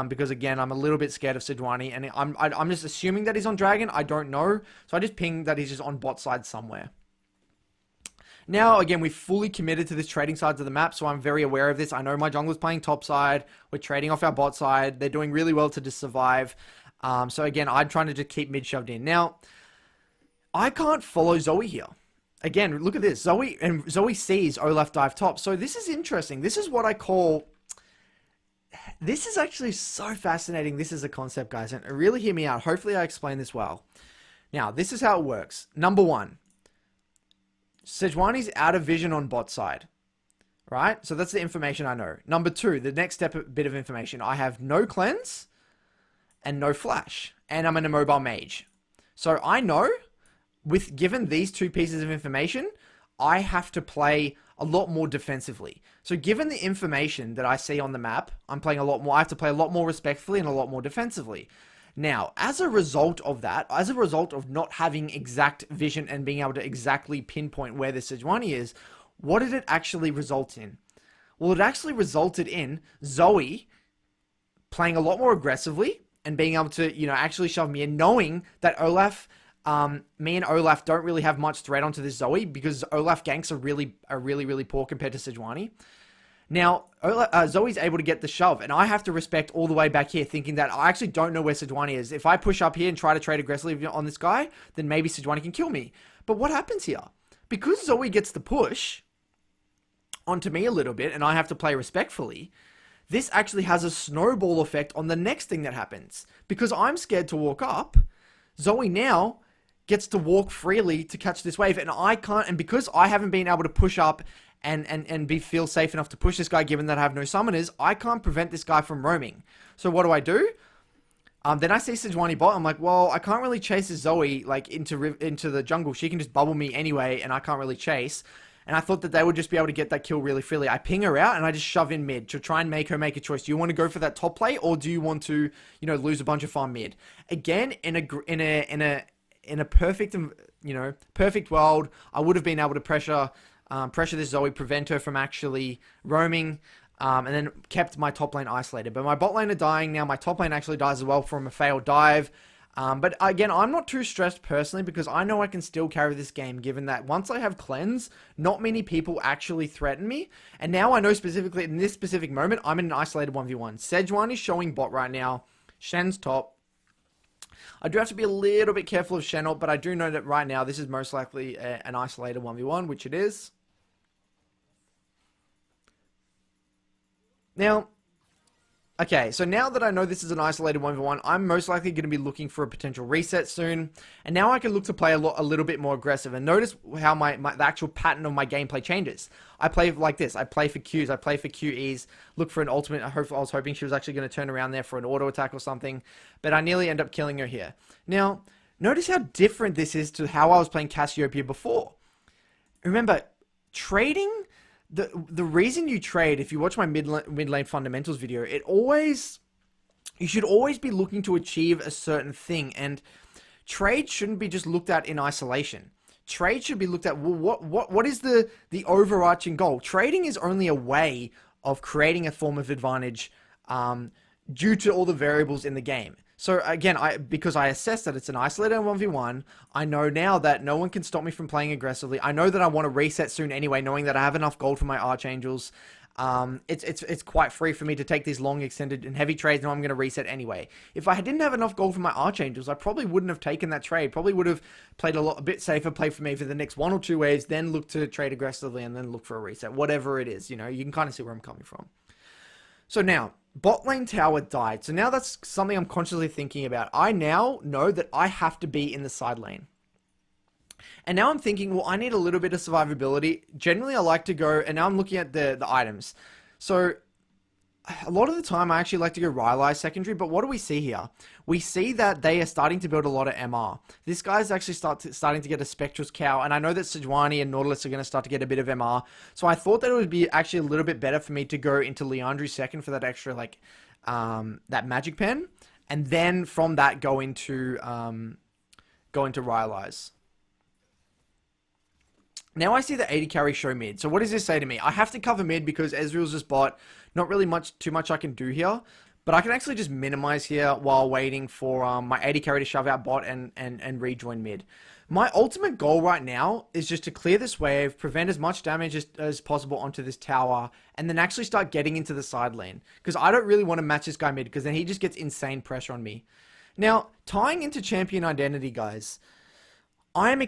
because again, I'm a little bit scared of Sejuani, and I'm just assuming that he's on dragon. I don't know, so I just ping that he's just on bot side somewhere. Now, again, we've fully committed to this trading sides of the map, so I'm very aware of this. I know my jungler's playing top side. We're trading off our bot side. They're doing really well to just survive. So again, I'm trying to just keep mid shoved in. Now, I can't follow Zoe here. Again, look at this. Zoe sees Olaf dive top. So this is interesting. This is what I call... This is actually so fascinating. This is a concept, guys. And really hear me out. Hopefully I explain this well. Now, this is how it works. Number 1. Sejuani's out of vision on bot side. Right? So that's the information I know. Number 2, the next bit of information. I have no cleanse and no flash. And I'm an immobile mage. So I know... given these 2 pieces of information, I have to play a lot more defensively. So given the information that I see on the map, I'm playing a lot more. I have to play a lot more respectfully and a lot more defensively. Now, as a result of that, as a result of not having exact vision and being able to exactly pinpoint where the Sejuani is, what did it actually result in? Well, it actually resulted in Zoe playing a lot more aggressively and being able to, you know, actually shove me in, knowing that Olaf... me and Olaf don't really have much threat onto this Zoe because Olaf ganks are really poor compared to Sejuani. Now, Zoe's able to get the shove, and I have to respect all the way back here, thinking that I actually don't know where Sejuani is. If I push up here and try to trade aggressively on this guy, then maybe Sejuani can kill me. But what happens here? Because Zoe gets the push onto me a little bit, and I have to play respectfully, this actually has a snowball effect on the next thing that happens. Because I'm scared to walk up, Zoe now gets to walk freely to catch this wave, and I can't, and because I haven't been able to push up and feel safe enough to push this guy, given that I have no summoners, I can't prevent this guy from roaming. So what do? Then I see Sejuani bot. I'm like, well, I can't really chase this Zoe like into the jungle. She can just bubble me anyway, and I can't really chase. And I thought that they would just be able to get that kill really freely. I ping her out, and I just shove in mid to try and make her make a choice. Do you want to go for that top play, or do you want to, you know, lose a bunch of farm mid? Again, in a perfect, you know, perfect world, I would have been able to pressure this Zoe, prevent her from actually roaming, and then kept my top lane isolated. But my bot lane are dying now. My top lane actually dies as well from a failed dive. But again, I'm not too stressed personally because I know I can still carry this game, given that once I have cleanse, not many people actually threaten me. And now I know specifically in this specific moment, I'm in an isolated 1v1. Sejuani is showing bot right now. Shen's top. I do have to be a little bit careful of Shen, but I do know that right now this is most likely an isolated 1v1, which it is. Now, Okay, so now that I know this is an isolated 1v1, I'm most likely going to be looking for a potential reset soon. And now I can look to play a little bit more aggressive. And notice how the actual pattern of my gameplay changes. I play like this. I play for Qs. I play for QEs. Look for an ultimate. I was hoping she was actually going to turn around there for an auto attack or something. But I nearly end up killing her here. Now, notice how different this is to how I was playing Cassiopeia before. Remember, trading... The reason you trade, if you watch my mid lane fundamentals video, you should always be looking to achieve a certain thing, and trade shouldn't be just looked at in isolation. Trade should be looked at, well, what is the overarching goal? Trading is only a way of creating a form of advantage due to all the variables in the game. So again, because I assess that it's an isolated 1v1, I know now that no one can stop me from playing aggressively. I know that I want to reset soon anyway, knowing that I have enough gold for my Archangels. It's quite free for me to take these long, extended, and heavy trades, and I'm going to reset anyway. If I didn't have enough gold for my Archangels, I probably wouldn't have taken that trade. Probably would have played a bit safer, play for me for the next 1 or 2 waves, then look to trade aggressively, and then look for a reset. Whatever it is, you know, you can kind of see where I'm coming from. So now, bot lane tower died. So now that's something I'm consciously thinking about. I now know that I have to be in the side lane. And now I'm thinking, well, I need a little bit of survivability. Generally, I like to go, and now I'm looking at the items. So a lot of the time, I actually like to go Rylai secondary, but what do we see here? We see that they are starting to build a lot of MR. This guy's actually starting to get a Spectral's Cow, and I know that Sejuani and Nautilus are going to start to get a bit of MR, so I thought that it would be actually a little bit better for me to go into Leandri second for that extra, like, that Magic Pen, and then from that go into Rylai's. Now I see the 80 carry show mid. So what does this say to me? I have to cover mid because Ezreal's just bot. Not really too much I can do here. But I can actually just minimize here while waiting for my 80 carry to shove out bot and rejoin mid. My ultimate goal right now is just to clear this wave, prevent as much damage as possible onto this tower, and then actually start getting into the side lane. Because I don't really want to match this guy mid because then he just gets insane pressure on me. Now, tying into champion identity, guys... I'm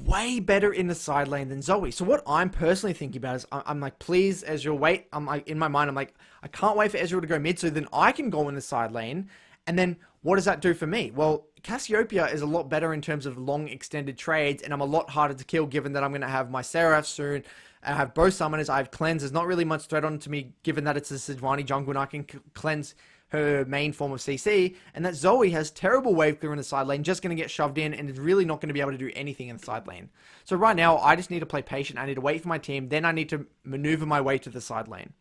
way better in the side lane than Zoe. So what I'm personally thinking about is, I'm like, please, Ezreal, wait. I'm like, in my mind, I'm like, I can't wait for Ezreal to go mid so then I can go in the side lane. And then what does that do for me? Well, Cassiopeia is a lot better in terms of long extended trades, and I'm a lot harder to kill given that I'm going to have my Seraph soon. I have both summoners. I have cleanse. There's not really much threat on to me given that it's a Sejuani jungle and I can cleanse her main form of CC, and that Zoe has terrible wave clear in the side lane, just going to get shoved in, and is really not going to be able to do anything in the side lane. So right now, I just need to play patient. I need to wait for my team, then I need to maneuver my way to the side lane.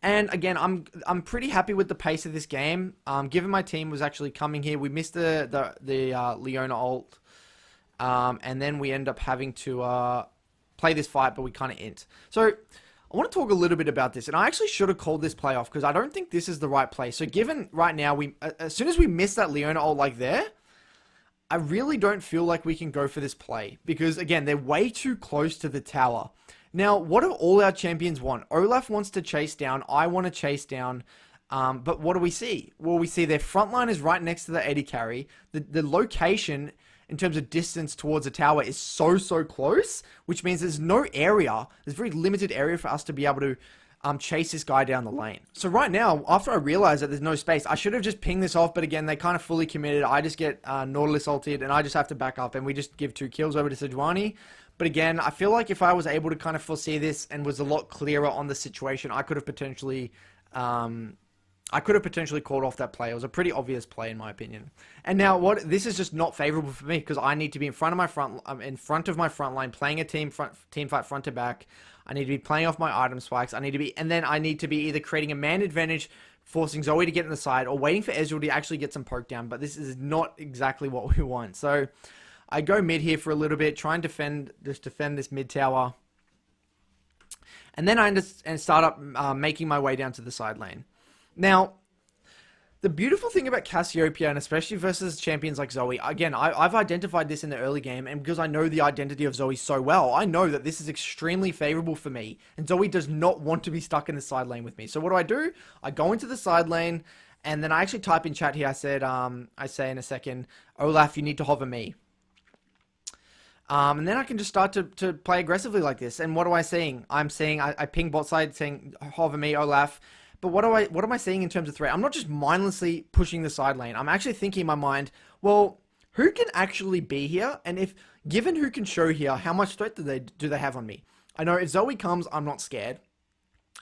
And again, I'm pretty happy with the pace of this game. Given my team was actually coming here, we missed the Leona ult, and then we end up having to play this fight, but we kind of int. So I want to talk a little bit about this, and I actually should have called this play off because I don't think this is the right play. So given right now, as soon as we miss that Leona ult like there, I really don't feel like we can go for this play because, again, they're way too close to the tower. Now, what do all our champions want? Olaf wants to chase down. I want to chase down. But what do we see? Well, we see their front line is right next to the 80 carry. The location in terms of distance towards the tower is so close, which means there's no area. There's very limited area for us to be able to chase this guy down the lane. So right now, after I realize that there's no space, I should have just pinged this off, but again, they kind of fully committed. I just get Nautilus ulted, and I just have to back up, and we just give 2 kills over to Sejuani. But again, I feel like if I was able to kind of foresee this and was a lot clearer on the situation, I could have potentially called off that play. It was a pretty obvious play in my opinion. And now this is just not favorable for me because I need to be in front of my front line, playing a team fight front to back. I need to be playing off my item spikes. I need to be either creating a man advantage, forcing Zoe to get in the side, or waiting for Ezreal to actually get some poke down. But this is not exactly what we want. So I go mid here for a little bit, try and defend this mid tower. And then I start up making my way down to the side lane. Now, the beautiful thing about Cassiopeia, and especially versus champions like Zoe, again, I've identified this in the early game, and because I know the identity of Zoe so well, I know that this is extremely favorable for me, and Zoe does not want to be stuck in the side lane with me. So what do? I go into the side lane, and then I actually type in chat here, I say in a second, Olaf, you need to hover me. And then I can just start to play aggressively like this. And what am I seeing? I'm seeing, I ping bot side saying, hover me, Olaf. But what am I seeing in terms of threat? I'm not just mindlessly pushing the side lane. I'm actually thinking in my mind, well, who can actually be here? And if given who can show here, how much threat do they have on me? I know if Zoe comes, I'm not scared.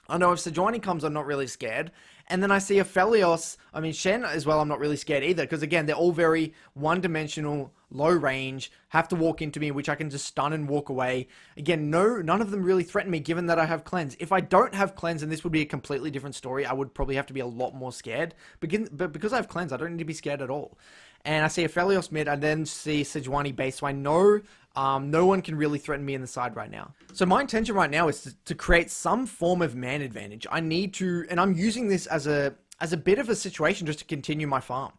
I know if Sejuani comes, I'm not really scared. And then I see a Felios, I mean Shen as well, I'm not really scared either. Because again, they're all very one-dimensional, low range, have to walk into me, which I can just stun and walk away. Again, none of them really threaten me given that I have Cleanse. If I don't have Cleanse, and this would be a completely different story, I would probably have to be a lot more scared. But because I have Cleanse, I don't need to be scared at all. And I see a Felios mid, I then see Sejuani base, so I know no one can really threaten me in the side right now. So my intention right now is to create some form of man advantage. I need to, and I'm using this as a bit of a situation just to continue my farm.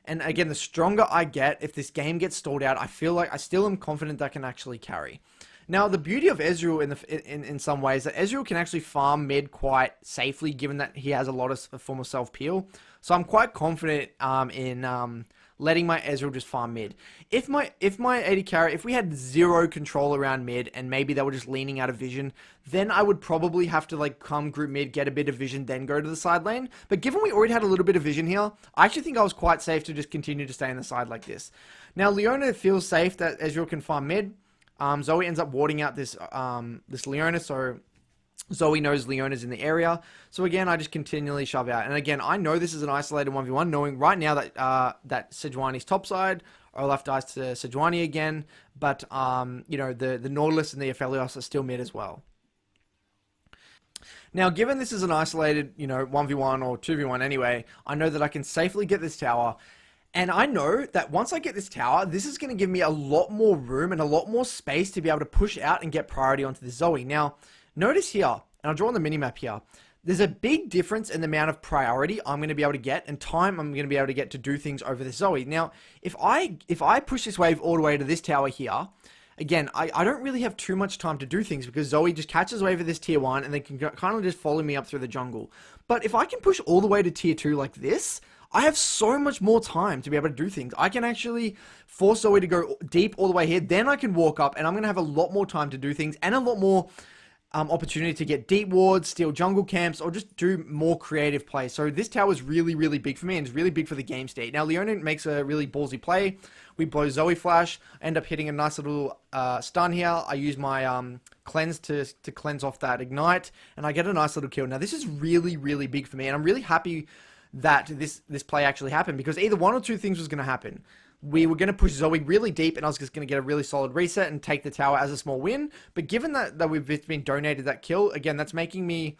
And again, the stronger I get, if this game gets stalled out, I feel like I still am confident that I can actually carry. Now, the beauty of Ezreal in some ways, that Ezreal can actually farm mid quite safely, given that he has a lot of form of self-peel. So I'm quite confident in letting my Ezreal just farm mid. If my AD carry, if we had zero control around mid, and maybe they were just leaning out of vision, then I would probably have to like come group mid, get a bit of vision, then go to the side lane. But given we already had a little bit of vision here, I actually think I was quite safe to just continue to stay in the side like this. Now, Leona feels safe that Ezreal can farm mid. Zoe ends up warding out this Leona, so Zoe knows Leona's in the area. So again, I just continually shove out. And again, I know this is an isolated 1v1, knowing right now that that Sejuani's topside. Olaf dies to Sejuani again. But, you know, the Nautilus and the Aphelios are still mid as well. Now, given this is an isolated, you know, 1v1 or 2v1 anyway, I know that I can safely get this tower. And I know that once I get this tower, this is going to give me a lot more room and a lot more space to be able to push out and get priority onto the Zoe. Now, notice here, and I'll draw on the minimap here, there's a big difference in the amount of priority I'm going to be able to get and time I'm going to be able to get to do things over the Zoe. Now, if I push this wave all the way to this tower here, again, I don't really have too much time to do things because Zoe just catches wave of this tier 1 and they can kind of just follow me up through the jungle. But if I can push all the way to tier 2 like this, I have so much more time to be able to do things. I can actually force Zoe to go deep all the way here. Then I can walk up and I'm going to have a lot more time to do things and a lot more opportunity to get deep wards, steal jungle camps, or just do more creative play. So this tower is really, really big for me and it's really big for the game state. Now, Leona makes a really ballsy play. We blow Zoe flash, end up hitting a nice little stun here. I use my cleanse to cleanse off that ignite, and I get a nice little kill. Now, this is really, really big for me, and I'm really happy that this play actually happened because either one or two things was going to happen. We were going to push Zoe really deep and I was just going to get a really solid reset and take the tower as a small win. But given that we've been donated that kill, again, that's making me,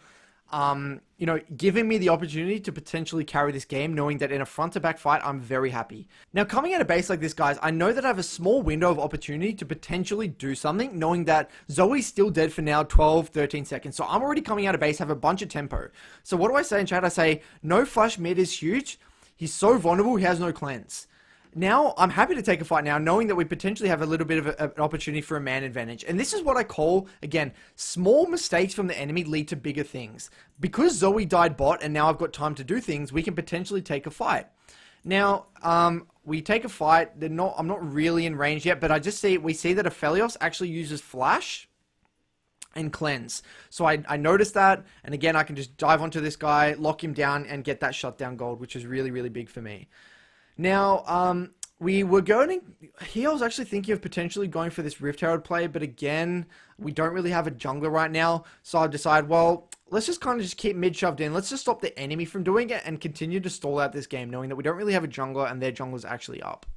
you know, giving me the opportunity to potentially carry this game, knowing that in a front-to-back fight, I'm very happy. Now, coming at a base like this, guys, I know that I have a small window of opportunity to potentially do something, knowing that Zoe's still dead for now 12, 13 seconds. So I'm already coming out of base, have a bunch of tempo. So what do I say in chat? I say, no flash mid is huge. He's so vulnerable, he has no cleanse. Now, I'm happy to take a fight now, knowing that we potentially have a little bit of an opportunity for a man advantage. And this is what I call, again, small mistakes from the enemy lead to bigger things. Because Zoe died bot and now I've got time to do things, we can potentially take a fight. Now, we take a fight. I'm not really in range yet, but we see that Aphelios actually uses flash and cleanse. So I noticed that, and again, I can just dive onto this guy, lock him down, and get that shutdown gold, which is really, really big for me. Now, we were going here. I was actually thinking of potentially going for this Rift Herald play, but again, we don't really have a jungler right now. So I decided, well, let's just kind of just keep mid shoved in. Let's just stop the enemy from doing it and continue to stall out this game, knowing that we don't really have a jungler and their jungler's actually up.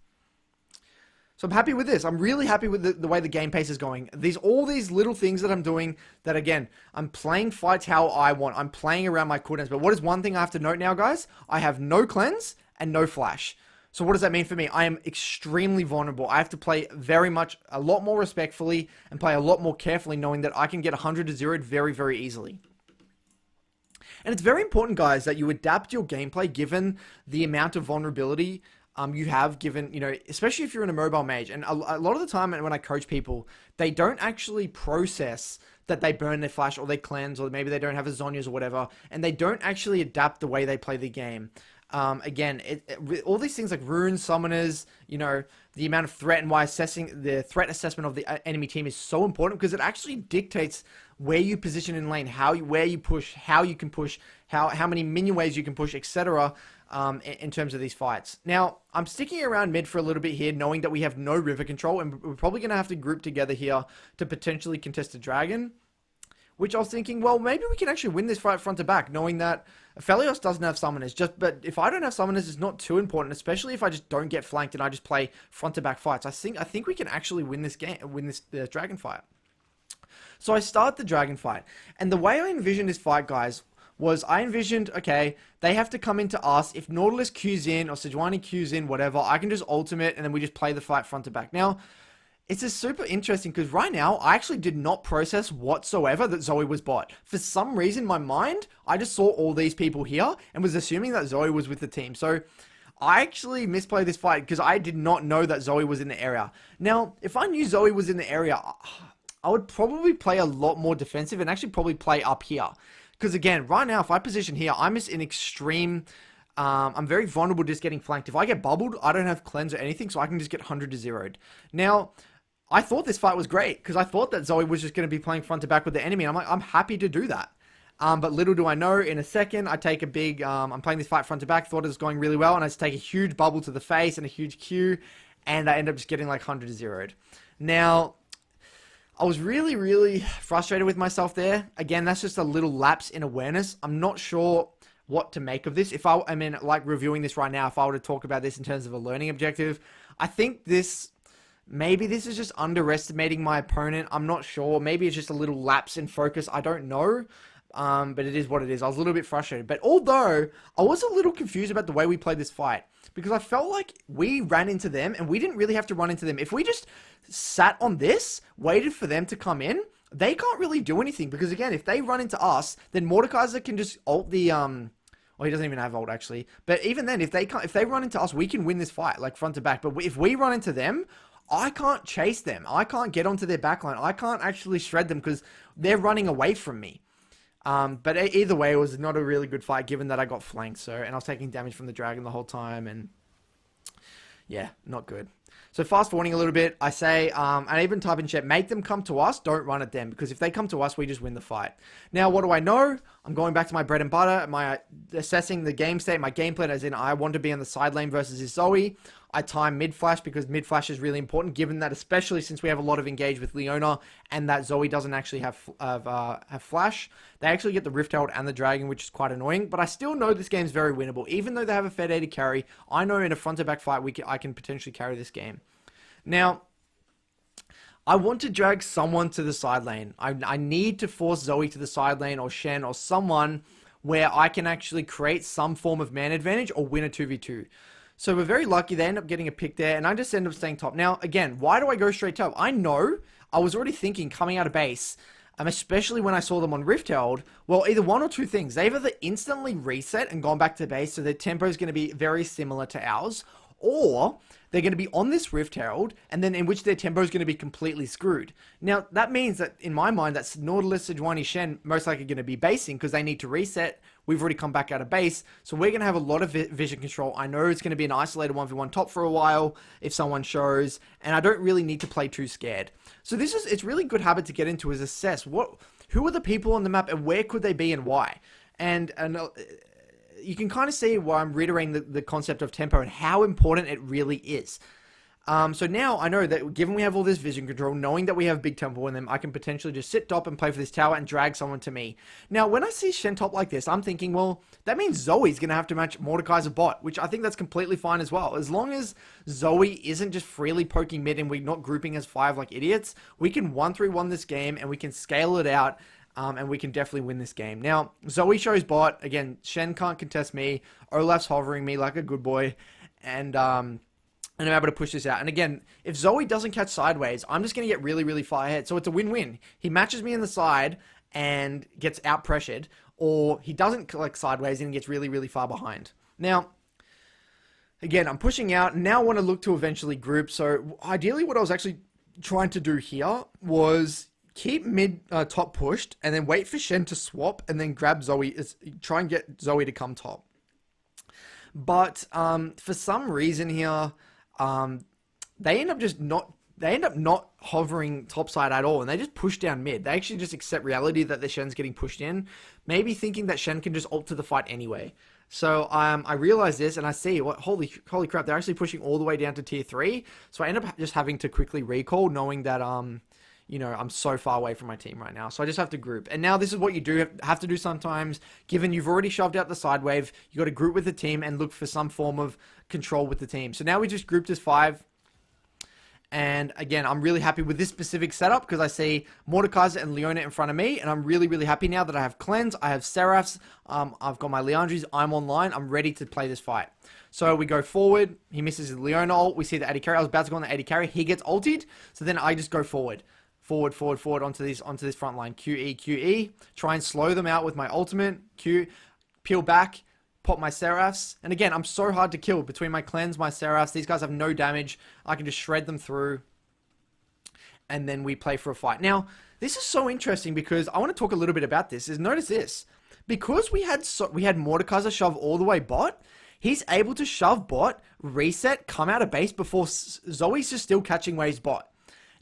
So I'm happy with this. I'm really happy with the way the game pace is going. All these little things that I'm doing that, again, I'm playing fights how I want. I'm playing around my cooldowns. But what is one thing I have to note now, guys? I have no cleanse and no flash. So what does that mean for me? I am extremely vulnerable. I have to play a lot more respectfully and play a lot more carefully, knowing that I can get 100 to 0 very, very easily. And it's very important, guys, that you adapt your gameplay given the amount of vulnerability you have, given, you know, especially if you're in a mobile mage. And a lot of the time when I coach people, they don't actually process that they burn their flash or they cleanse, or maybe they don't have a Zhonya's or whatever, and they don't actually adapt the way they play the game. Again, all these things like runes, summoners, you know, the amount of threat, and why assessing the threat assessment of the enemy team is so important, because it actually dictates where you position in lane, where you push, how you can push, how many minion waves you can push, etc. In terms of these fights. Now, I'm sticking around mid for a little bit here, knowing that we have no river control, and we're probably going to have to group together here to potentially contest a dragon. Which I was thinking, well, maybe we can actually win this fight front to back, knowing that Aphelios doesn't have summoners. But if I don't have summoners, it's not too important, especially if I just don't get flanked and I just play front to back fights. I think we can actually win this game, win this dragon fight. So I start the dragon fight, and the way I envisioned this fight, guys, was I envisioned, okay, they have to come into us. If Nautilus Qs in or Sejuani Qs in, whatever, I can just ultimate and then we just play the fight front to back. Now, it's just super interesting because right now, I actually did not process whatsoever that Zoe was bot. For some reason, in my mind, I just saw all these people here and was assuming that Zoe was with the team. So I actually misplayed this fight because I did not know that Zoe was in the area. Now, if I knew Zoe was in the area, I would probably play a lot more defensive and actually probably play up here. Because again, right now, if I position here, I'm just in extreme... I'm very vulnerable just getting flanked. If I get bubbled, I don't have cleanse or anything, so I can just get 100 to 0'd. Now, I thought this fight was great, because I thought that Zoe was just going to be playing front to back with the enemy, and I'm like, I'm happy to do that. But little do I know, in a second, I take a big, I'm playing this fight front to back, thought it was going really well, and I just take a huge bubble to the face and a huge Q, and I end up just getting like 100 to 0'd. Now, I was really, really frustrated with myself there. Again, that's just a little lapse in awareness. I'm not sure what to make of this. I mean, like reviewing this right now, if I were to talk about this in terms of a learning objective, I think maybe this is just underestimating my opponent. I'm not sure. Maybe it's just a little lapse in focus. I don't know. But it is what it is. I was a little bit frustrated. But although I was a little confused about the way we played this fight, because I felt like we ran into them and we didn't really have to run into them. If we just sat on this, waited for them to come in, they can't really do anything. Because again, if they run into us, then Mordekaiser can just ult the well, he doesn't even have ult actually. But even then, if they run into us, we can win this fight like front to back. But if we run into them, I can't chase them. I can't get onto their backline. I can't actually shred them because they're running away from me. But either way, it was not a really good fight given that I got flanked. And I was taking damage from the dragon the whole time, and yeah, not good. So fast forwarding a little bit, I say, and even type in chat, make them come to us, don't run at them, because if they come to us, we just win the fight. Now, what do I know? I'm going back to my bread and butter, assessing the game state, my game plan, as in I want to be on the side lane versus this Zoe. I time mid flash because mid flash is really important, given that especially since we have a lot of engage with Leona and that Zoe doesn't actually have flash. They actually get the Rift Herald and the Dragon, which is quite annoying. But I still know this game's very winnable, even though they have a Fed 80 carry. I know in a front to back fight I can potentially carry this game. Now, I want to drag someone to the side lane. I need to force Zoe to the side lane or Shen or someone where I can actually create some form of man advantage or win a 2v2. So we're very lucky they end up getting a pick there, and I just end up staying top. Now, again, why do I go straight top? I know, I was already thinking coming out of base, especially when I saw them on Rift Herald, well, either one or two things. They've either instantly reset and gone back to base, so their tempo is going to be very similar to ours, or they're going to be on this Rift Herald, and then in which their tempo is going to be completely screwed. Now, that means that, in my mind, that's Nautilus, Sejuani, Shen most likely going to be basing, because they need to reset. We've already come back out of base, so we're going to have a lot of vision control. I know it's going to be an isolated 1v1 top for a while, if someone shows, and I don't really need to play too scared. So it's really good habit to get into, is assess who are the people on the map, and where could they be, and why. And you can kind of see why I'm reiterating the concept of tempo and how important it really is. So now I know that given we have all this vision control, knowing that we have big tempo in them, I can potentially just sit top and play for this tower and drag someone to me. Now, when I see Shen top like this, I'm thinking, well, that means Zoe's going to have to match Mordekaiser bot, which I think that's completely fine as well. As long as Zoe isn't just freely poking mid and we're not grouping as 5 like idiots, we can 1-3-1 this game and we can scale it out. And we can definitely win this game. Now, Zoe shows bot. Again, Shen can't contest me. Olaf's hovering me like a good boy. And I'm able to push this out. And again, if Zoe doesn't catch sideways, I'm just going to get really, really far ahead. So it's a win-win. He matches me in the side and gets out-pressured. Or he doesn't collect sideways and gets really, really far behind. Now, again, I'm pushing out. Now I want to look to eventually group. So ideally what I was actually trying to do here was keep mid top pushed and then wait for Shen to swap and then grab Zoe, try and get Zoe to come top. But for some reason here, they end up just not they end up not hovering topside at all, and they just push down mid. They actually just accept reality that the Shen's getting pushed in, maybe thinking that Shen can just ult to the fight anyway. So I realize this, and I see, holy crap, they're actually pushing all the way down to tier 3. So I end up just having to quickly recall, knowing that, you know, I'm so far away from my team right now. So I just have to group. And now this is what you do have to do sometimes. Given you've already shoved out the side wave, you got to group with the team and look for some form of control with the team. So now we just grouped as 5. And again, I'm really happy with this specific setup because I see Mordekaiser and Leona in front of me. And I'm really, really happy now that I have Cleanse, I have Seraphs, I've got my Leandries, I'm online, I'm ready to play this fight. So we go forward, he misses his Leona ult, we see the AD carry, I was about to go on the AD carry, he gets ulted, so then I just go forward. Forward onto this front line. QE, try and slow them out with my ultimate, Q, peel back, pop my Seraphs. And again, I'm so hard to kill between my Cleanse, my Seraphs. These guys have no damage. I can just shred them through. And then we play for a fight. Now, this is so interesting because I want to talk a little bit about this. Notice this. Because we had Mordekaiser shove all the way bot, he's able to shove bot, reset, come out of base before Zoe's just still catching waves bot.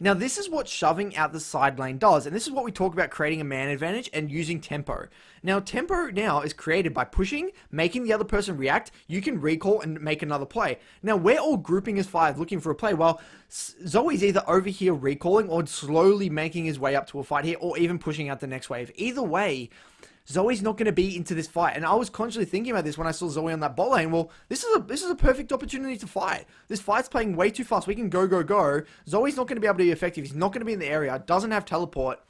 Now, this is what shoving out the side lane does, and this is what we talk about creating a man advantage and using tempo. Now, tempo now is created by pushing, making the other person react. You can recall and make another play. Now, we're all grouping as 5 looking for a play. Well, Zoe's either over here recalling or slowly making his way up to a fight here or even pushing out the next wave. Either way, Zoe's not going to be into this fight. And I was consciously thinking about this when I saw Zoe on that bot lane. Well, this is a perfect opportunity to fight. This fight's playing way too fast. We can go. Zoe's not going to be able to be effective. He's not going to be in the area. Doesn't have teleport.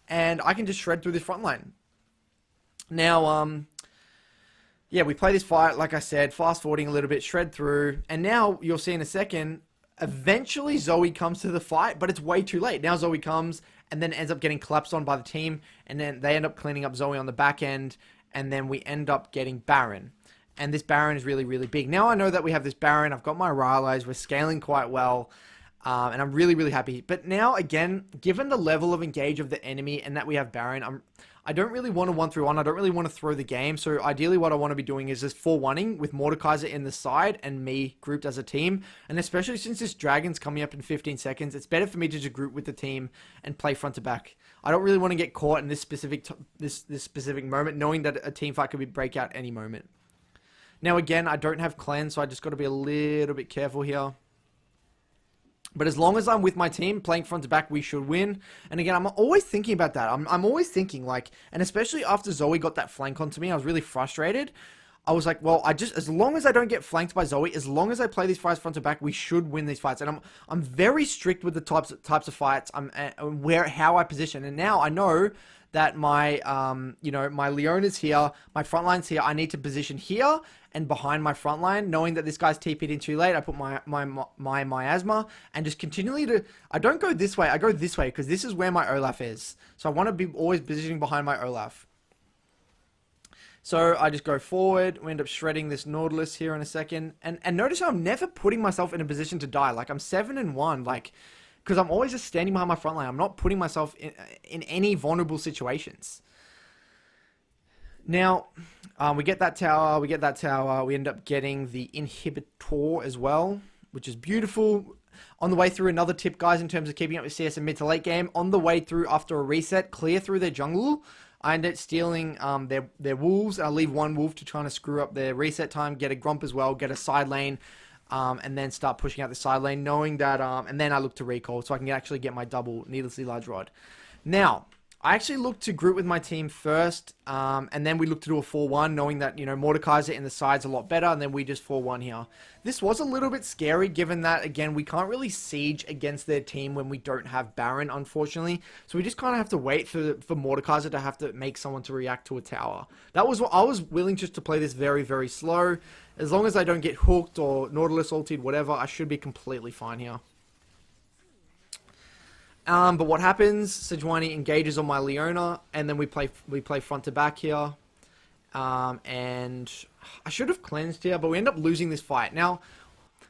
And I can just shred through this front line. Now, yeah, we play this fight, like I said, fast forwarding a little bit, shred through. And now you'll see in a second, eventually Zoe comes to the fight, but it's way too late. Now Zoe comes and then ends up getting collapsed on by the team, and then they end up cleaning up Zoe on the back end, and then we end up getting Baron. And this Baron is really, really big. Now I know that we have this Baron, I've got my Rylai's, we're scaling quite well, and I'm really, really happy. But now, again, given the level of engage of the enemy and that we have Baron, I don't really want to 1-3-1. I don't really want to throw the game. So ideally what I want to be doing is just 4-1ing with Mordekaiser in the side and me grouped as a team. And especially since this dragon's coming up in 15 seconds, it's better for me to just group with the team and play front to back. I don't really want to get caught in this specific this specific moment, knowing that a team fight could break out any moment. Now again, I don't have cleanse, so I just got to be a little bit careful here. But as long as I'm with my team, playing front to back, we should win. And again, I'm always thinking about that. I'm always thinking, like, and especially after Zoe got that flank onto me, I was really frustrated. I was like, well, as long as I don't get flanked by Zoe, as long as I play these fights front to back, we should win these fights. And I'm very strict with the types of fights, how I position. And now I know that my my Leona's here, my front line's here. I need to position here and behind my front line, knowing that this guy's TP'd in too late. I put my miasma and just continually I don't go this way, I go this way because this is where my Olaf is. So I want to be always positioning behind my Olaf. So I just go forward, we end up shredding this Nautilus here in a second. And notice how I'm never putting myself in a position to die. Like I'm 7-1, like, because I'm always just standing behind my front line. I'm not putting myself in any vulnerable situations. Now, we get that tower, we end up getting the inhibitor as well, which is beautiful. On the way through, another tip, guys, in terms of keeping up with CS in mid to late game, on the way through after a reset, clear through their jungle. I end up stealing their wolves. I leave one wolf to try to screw up their reset time, get a grump as well, get a side lane, and then start pushing out the side lane, knowing that, and then I look to recall so I can actually get my double needlessly large rod. Now, I actually look to group with my team first, and then we look to do a 4-1, knowing that, Mordekaiser in the side's a lot better, and then we just 4-1 here. This was a little bit scary, given that, again, we can't really siege against their team when we don't have Baron, unfortunately. So we just kind of have to wait for Mordekaiser to have to make someone to react to a tower. That was what I was willing just to play this very, very slow. As long as I don't get hooked or Nautilus ulted, whatever, I should be completely fine here. But what happens? Sejuani engages on my Leona, and then we play front to back here. And I should have cleansed here, but we end up losing this fight. Now,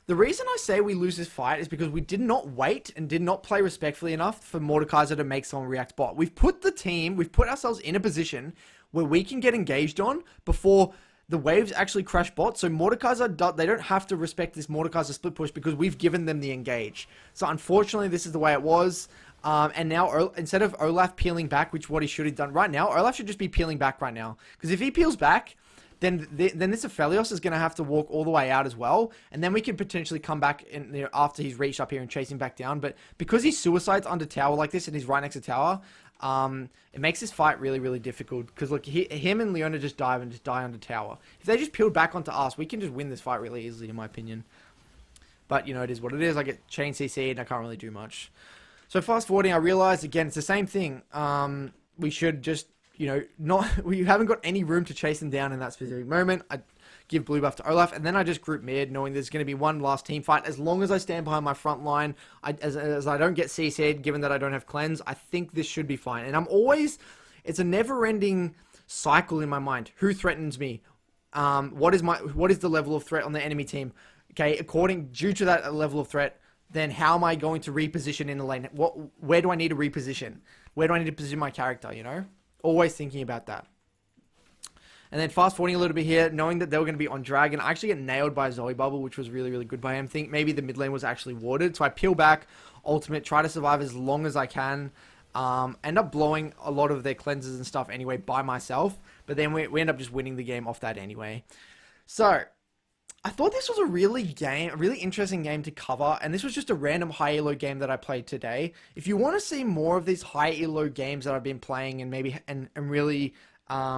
the reason I say we lose this fight is because we did not wait and did not play respectfully enough for Mordekaiser to make someone react bot. We've put ourselves in a position where we can get engaged on before the waves actually crash bots. So Mordekaiser, they don't have to respect this Mordekaiser split push because we've given them the engage. So unfortunately, this is the way it was. And now, instead of Olaf peeling back, which what he should have done right now, Olaf should just be peeling back right now. Because if he peels back, then this Aphelios is going to have to walk all the way out as well. And then we can potentially come back in, after he's reached up here and chase him back down. But because he suicides under tower like this and he's right next to tower, it makes this fight really, really difficult. Because look, him and Leona just die under tower. If they just peeled back onto us, we can just win this fight really easily, in my opinion. But, you know, it is what it is. I get chain CC'd and I can't really do much. So fast forwarding, I realized, again, it's the same thing. We should just, you know, we haven't got any room to chase them down in that specific moment. I give blue buff to Olaf, and then I just group mid, knowing there's going to be one last team fight. As long as I stand behind my front line, as I don't get CC'd, given that I don't have cleanse, I think this should be fine. And it's a never-ending cycle in my mind. Who threatens me? What is the level of threat on the enemy team? Okay, due to that level of threat, then how am I going to reposition in the lane? Where do I need to reposition? Where do I need to position my character, you know? Always thinking about that. And then fast forwarding a little bit here, knowing that they were going to be on Dragon, I actually get nailed by a Zoe Bubble, which was really, really good by him. Think maybe the mid lane was actually warded. So I peel back, ultimate, try to survive as long as I can. End up blowing a lot of their cleanses and stuff anyway by myself. But then we end up just winning the game off that anyway. So I thought this was a really interesting game to cover, and this was just a random high elo game that I played today. If you want to see more of these high elo games that I've been playing and maybe and really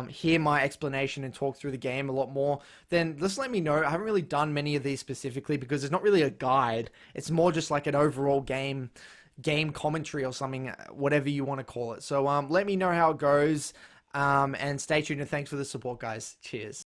hear my explanation and talk through the game a lot more, then just let me know. I haven't really done many of these specifically because there's not really a guide. It's more just like an overall game commentary or something, whatever you want to call it. So let me know how it goes, and stay tuned, and thanks for the support, guys. Cheers.